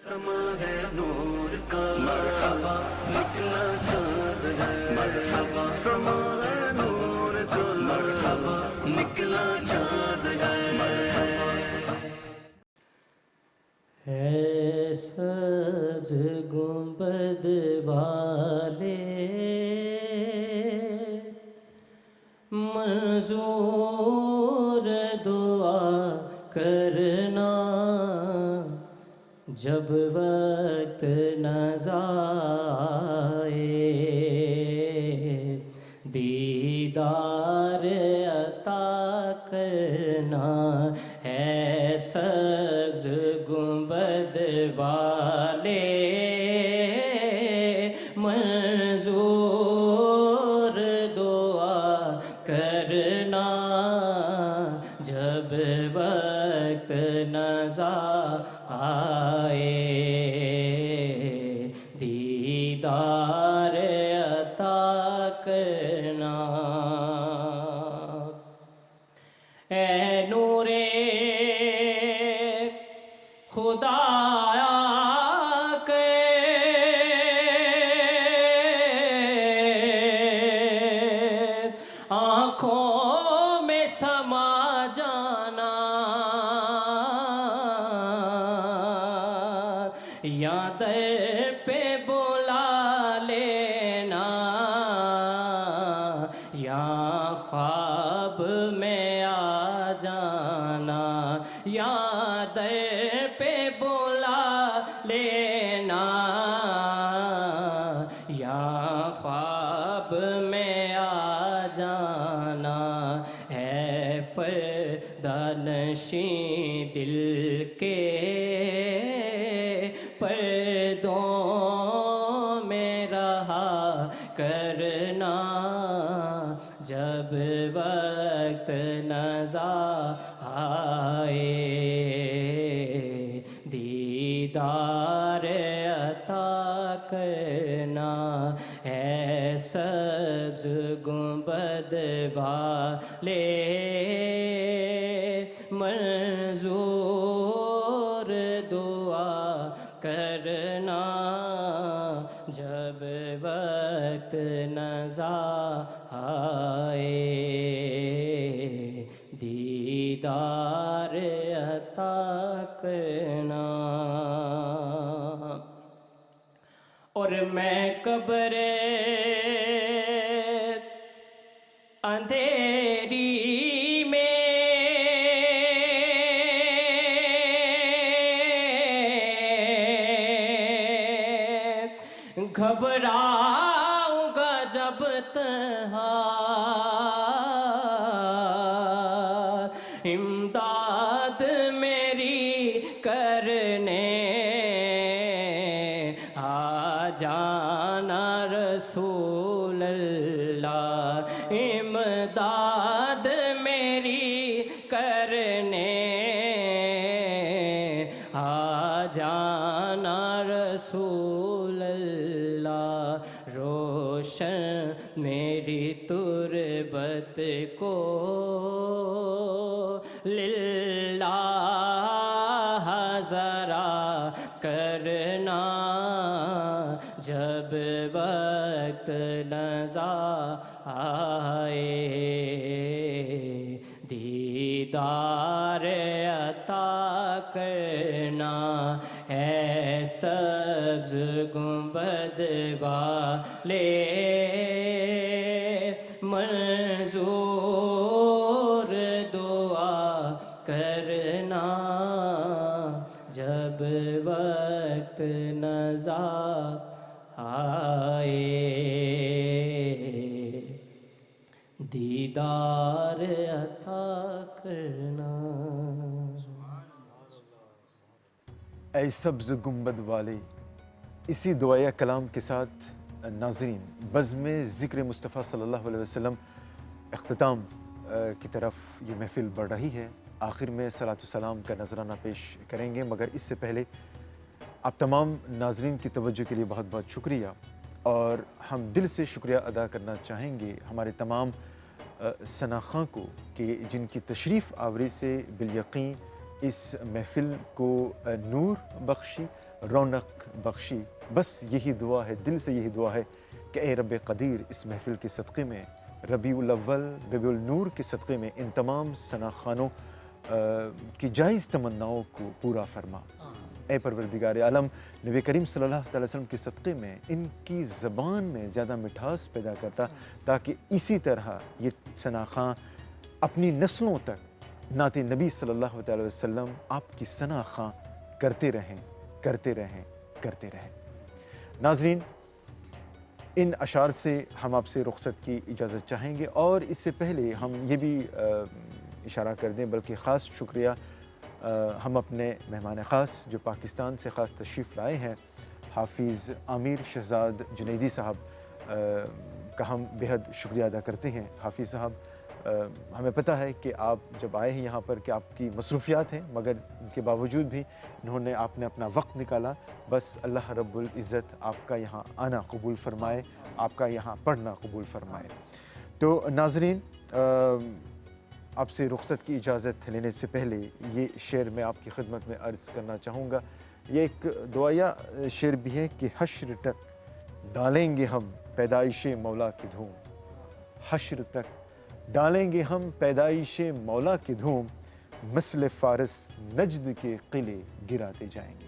سما ہے نور کا مرحبا، نکلا چاند ہے مرحبا، سما ہے نور کا مرحبا، نکلا چاند ہے سبز گنبد والے منظور دعا کرنا، جب وقت نظائے دیدار عطا کرنا، ہے سبز گنبد والے منظور دعا کرنا، جب وقت نظر آئے دیدار عطا کرنا، اے نور خدا کے یا در پہ بلا لینا، یا خواب میں آ جانا، یا در پہ بلا لینا، یا خواب میں آ جانا، ہے پردہ نشیں دل کے پردوں میں رہا کرنا، جب وقت نظر آئے دیدار عطا کرنا، ہے سبز گنبد والے منظور دعا کرنا، جب وقت نظر آئے دیدار عطا کرنا۔ اور میں قبر اندھیری میں گھبراؤں گا جب تنہا، امداد میری کرنے آ جانا رسول اللہ، امداد میری کرنے آ جانا رسول اللہ، روشن میری تربت کو للہ ذرا کرنا، جب وقت نظر آئے دیدار عطا کرنا، ہے سبز گنبد والے منظور دعا کرنا، جب وقت نظر آئے دیدار عطا کرنا۔ اے سبز گنبد والے، اسی دعائے کلام کے ساتھ ناظرین بزم ذکر مصطفیٰ صلی اللہ علیہ وسلم اختتام کی طرف یہ محفل بڑھ رہی ہے۔ آخر میں صلاۃ السلام کا نذرانہ پیش کریں گے، مگر اس سے پہلے آپ تمام ناظرین کی توجہ کے لیے بہت بہت شکریہ، اور ہم دل سے شکریہ ادا کرنا چاہیں گے ہمارے تمام ثناخواں کو کہ جن کی تشریف آوری سے بالیقین اس محفل کو نور بخشی، رونق بخشی۔ بس یہی دعا ہے، دل سے یہی دعا ہے کہ اے رب قدیر اس محفل کے صدقے میں، ربیع الاول ربیع النور کے صدقے میں ان تمام ثناخوانوں کی جائز تمناؤں کو پورا فرما۔ اے پروردگار عالم، نبی کریم صلی اللہ علیہ وسلم کے صدقے میں ان کی زبان میں زیادہ مٹھاس پیدا کرتا، تاکہ اسی طرح یہ ثناخواں اپنی نسلوں تک نعت نبی صلی اللہ علیہ وسلم آپ کی ثناخواں کرتے رہیں کرتے رہیں کرتے رہیں۔ ناظرین، ان اشعار سے ہم آپ سے رخصت کی اجازت چاہیں گے، اور اس سے پہلے ہم یہ بھی اشارہ کر دیں، بلکہ خاص شکریہ ہم اپنے مہمان خاص جو پاکستان سے خاص تشریف لائے ہیں، حافظ عامر شہزاد جنیدی صاحب کا ہم بہت شکریہ ادا کرتے ہیں۔ حافظ صاحب، ہمیں پتہ ہے کہ آپ جب آئے ہیں یہاں پر کہ آپ کی مصروفیات ہیں، مگر ان کے باوجود بھی آپ نے اپنا وقت نکالا۔ بس اللہ رب العزت آپ کا یہاں آنا قبول فرمائے، آپ کا یہاں پڑھنا قبول فرمائے۔ تو ناظرین، آپ سے رخصت کی اجازت لینے سے پہلے یہ شعر میں آپ کی خدمت میں عرض کرنا چاہوں گا۔ یہ ایک دعائیا شعر بھی ہے کہ حشر تک ڈالیں گے ہم پیدائش مولا کی دھوم، حشر تک ڈالیں گے ہم پیدائش مولا کی دھوم، مثل فارس نجد کے قلعے گراتے جائیں گے،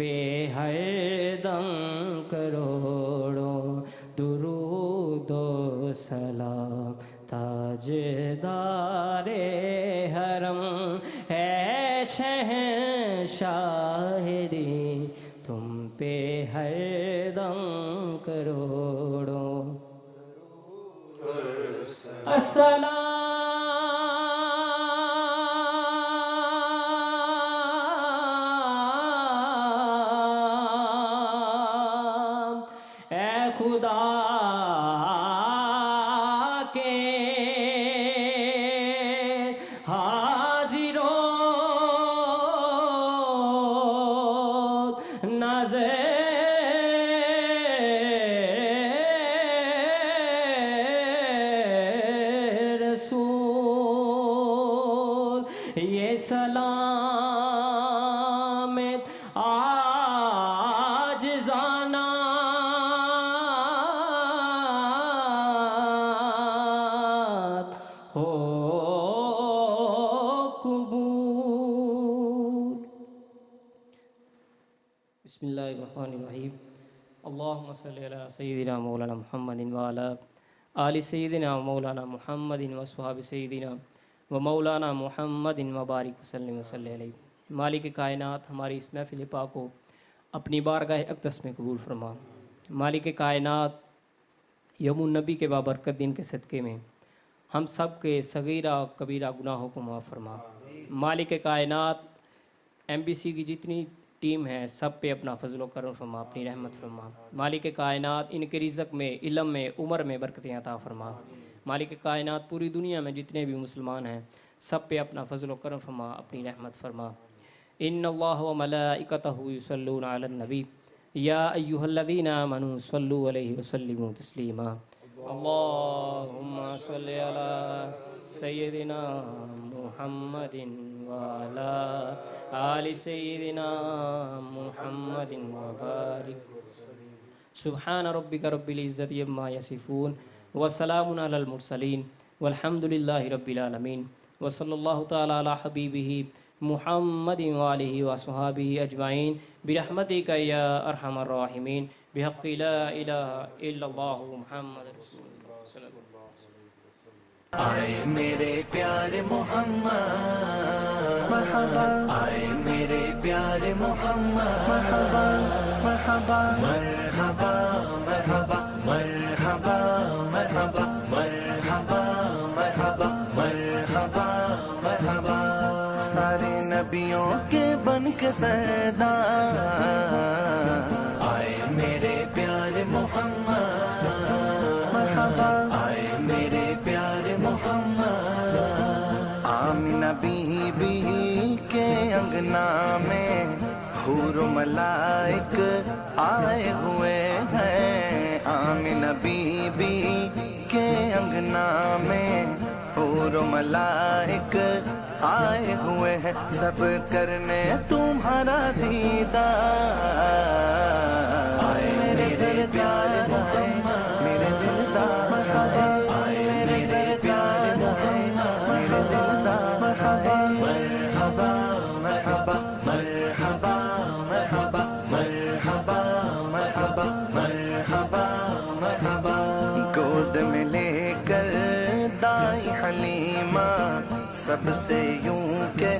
پہ ہر دم کروڑوں درود و سلام تاجدار حرم ہے شہنشاہ دی تم پہ ہر دم کروڑوں السلام اے خدا کے حاضروں نظر رسول یہ سلام عاجزانہ ہو قبول. بسم اللہ الرحمن الرحیم. اللہم صلی علی سیدنا مولانا محمد وعلی آل سیدنا مولانا محمد وصحاب سیدنا و مولانا محمد وبارک وسلم وصلی علیہ. مالک کائنات ہماری اس محفل پاک کو اپنی بارگاہ اقدس میں قبول فرما. مالک کائنات یوم النبی کے بابرکت دن کے صدقے میں ہم سب کے صغیرہ کبیرہ گناہوں کو معاف فرما. مالک کائنات ایم بی سی کی جتنی ٹیم ہے سب پہ اپنا فضل و کرم فرما، اپنی رحمت فرما. مالک کائنات ان کے رزق میں، علم میں، عمر میں برکتیں عطا فرما. مالک کائنات پوری دنیا میں جتنے بھی مسلمان ہیں سب پہ اپنا فضل و کرم فرما، اپنی رحمت فرما. ان اللہ و ملائکتہ یصلون علی النبی یا ایھا الذین آمنوا صلوا علیہ وسلموا تسلیما. اللہم صلی علی سیدنا محمد وعلی آل سیدنا محمد وبارک. سبحان ربک رب العزت عما یصفون وسلام علی المرسلین والحمد للہ رب العالمین. وصلی اللہ تعالی علی حبیبہ محمد وآلہ وصحابہ اجمعین برحمتک یا ارحم الراحمین بحق لا الہ الا اللہ محمد رسول اللہ صلی اللہ علیہ وسلم. آئے میرے پیارے محمد مرحبا، آئے میرے پیارے محمد مرحبا مرحبا مرحبا مرحبا مرحبا مرحبا مرحبا مرحبا مرحبا مرحبا. سارے نبیوں کے بن کے سردار آئے میرے پیارے محمد مرحبا، آئے میرے پیارے محمد. آمنہ بی بی کے انگنا میں حور و ملائک آئے ہوئے ہیں. آمنہ بی بی کے انگنا میں حور و ملائک آئے ہوئے ہیں سب کرنے تمہارا دیدار. آئے میرے پیارے محمد میرے دلدار، آئے میرے پیارے محمد میرے دلدار. مرحبا مرحبا مرحبا مرحبا مرحبا مرحبا مرحبا مرحبا مرحبا. گود میں لے کر دائی حلیمہ سب سے یوں کہہ